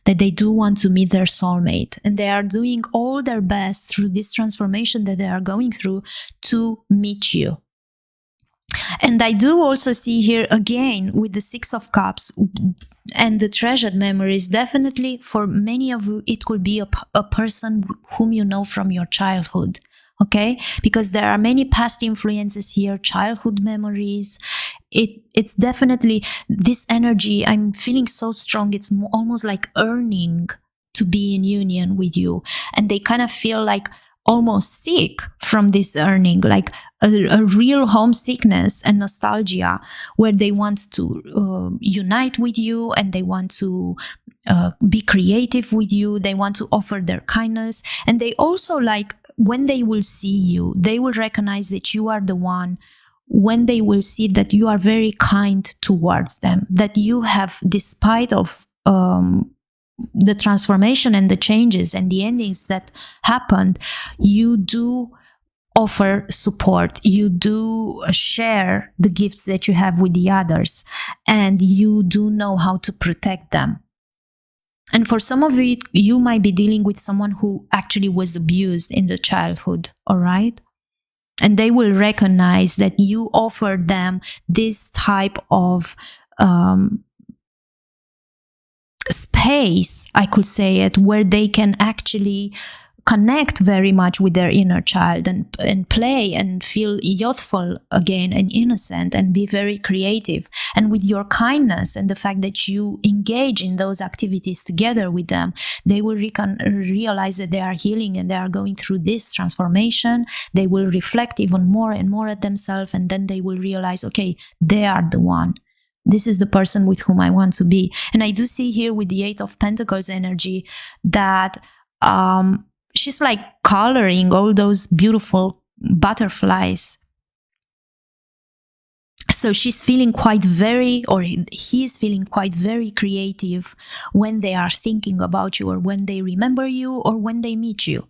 that they do want to meet their soulmate, and they are doing all their best through this transformation that they are going through to meet you. And I do also see here again with the Six of Cups and the treasured memories, definitely for many of you, it could be a person whom you know from your childhood. Okay, because there are many past influences here, childhood memories. It's definitely this energy. I'm feeling so strong. It's almost like earning to be in union with you. And they kind of feel like almost sick from this earning, like a real homesickness and nostalgia, where they want to unite with you, and they want to be creative with you. They want to offer their kindness. And they also, like, when they will see you, they will recognize that you are the one. When they will see that you are very kind towards them, that you have, despite of the transformation and the changes and the endings that happened, you do offer support, you do share the gifts that you have with the others, and you do know how to protect them. And for some of you, you might be dealing with someone who actually was abused in the childhood, all right? And they will recognize that you offer them this type of space, I could say it, where they can actually connect very much with their inner child and play and feel youthful again and innocent and be very creative. And with your kindness and the fact that you engage in those activities together with them, they will realize that they are healing and they are going through this transformation. They will reflect even more and more at themselves, and then they will realize, okay, they are the one. This is the person with whom I want to be. And I do see here with the Eight of Pentacles energy that she's like coloring all those beautiful butterflies. So she's feeling quite he's feeling quite very creative when they are thinking about you, or when they remember you, or when they meet you.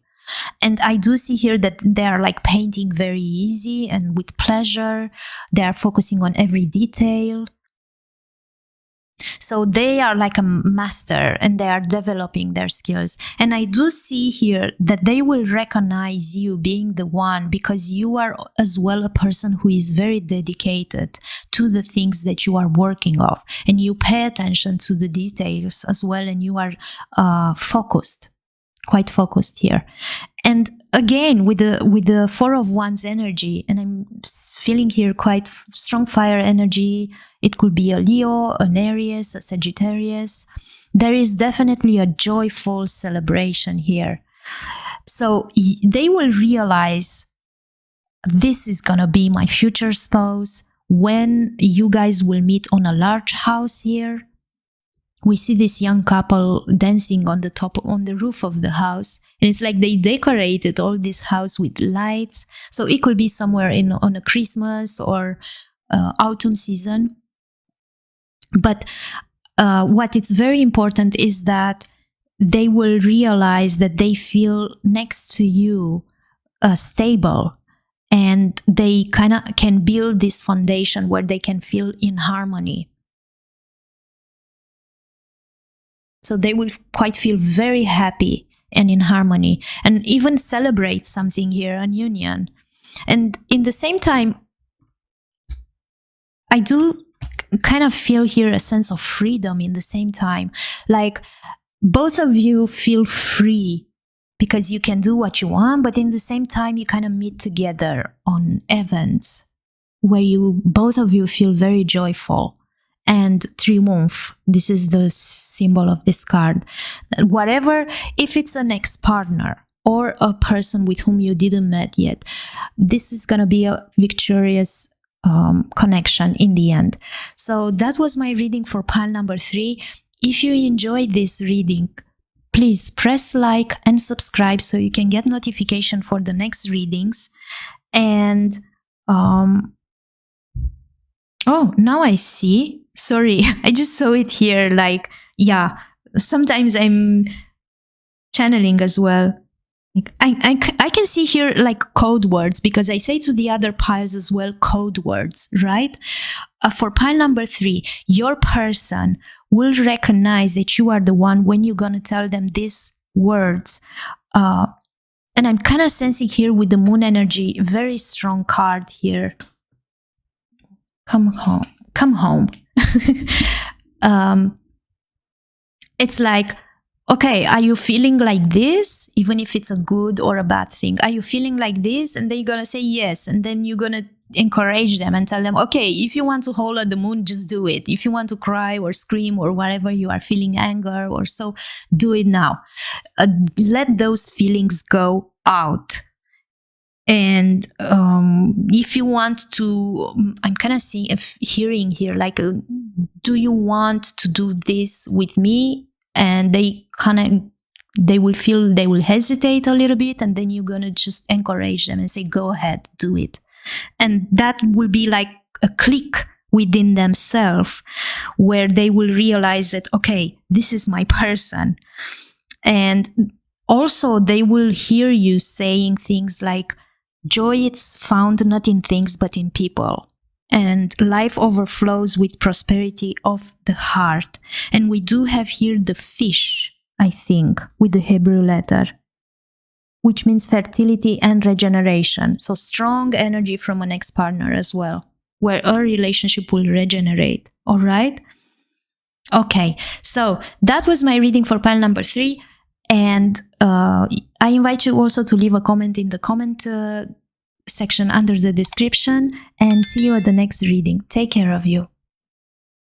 And I do see here that they are like painting very easy and with pleasure. They are focusing on every detail. So they are like a master, and they are developing their skills. And I do see here that they will recognize you being the one, because you are as well a person who is very dedicated to the things that you are working on, and you pay attention to the details as well, and you are quite focused here. And again, with the Four of Wands energy, and I'm feeling here quite strong fire energy. It could be a Leo, an Aries, a Sagittarius. There is definitely a joyful celebration here. So they will realize, this is gonna be my future spouse. When you guys will meet on a large house here, we see this young couple dancing on the roof of the house. And it's like they decorated all this house with lights. So it could be somewhere on a Christmas or autumn season. But what is very important is that they will realize that they feel next to you stable. And they kind of can build this foundation where they can feel in harmony. So they will quite feel very happy and in harmony, and even celebrate something here, a union. And in the same time, I do kind of feel here a sense of freedom in the same time. Like, both of you feel free because you can do what you want, but in the same time, you kind of meet together on events where both of you feel very joyful. And triomphe, this is the symbol of this card. Whatever, if it's an ex-partner or a person with whom you didn't met yet, this is going to be a victorious connection in the end. So that was my reading for pile number 3. If you enjoyed this reading, please press like and subscribe so you can get notification for the next readings. And oh, now I see. Sorry, I just saw it here. Like, yeah, sometimes I'm channeling as well. Like, I can see here like code words because I say to the other piles as well code words, right? For pile number 3, your person will recognize that you are the one when you're gonna tell them these words. And I'm kind of sensing here with the moon energy, very strong card here. Come home. Come home. It's like, okay, are you feeling like this? Even if it's a good or a bad thing. Are you feeling like this? And then you're going to say yes. And then you're going to encourage them and tell them, okay, if you want to howl at the moon, just do it. If you want to cry or scream or whatever you are feeling, anger or so, do it now. Let those feelings go out. And if you want to, I'm kind of hearing here, like, do you want to do this with me? And they will hesitate a little bit, and then you're gonna just encourage them and say, go ahead, do it. And that will be like a click within themselves where they will realize that, okay, this is my person. And also they will hear you saying things like, joy is found not in things but in people, and life overflows with prosperity of the heart. And we do have here the fish, I think, with the Hebrew letter, which means fertility and regeneration. So strong energy from an ex-partner as well, where our relationship will regenerate. All right? Okay, so that was my reading for pile number 3. And I invite you also to leave a comment in the comment section under the description, and see you at the next reading. Take care of you.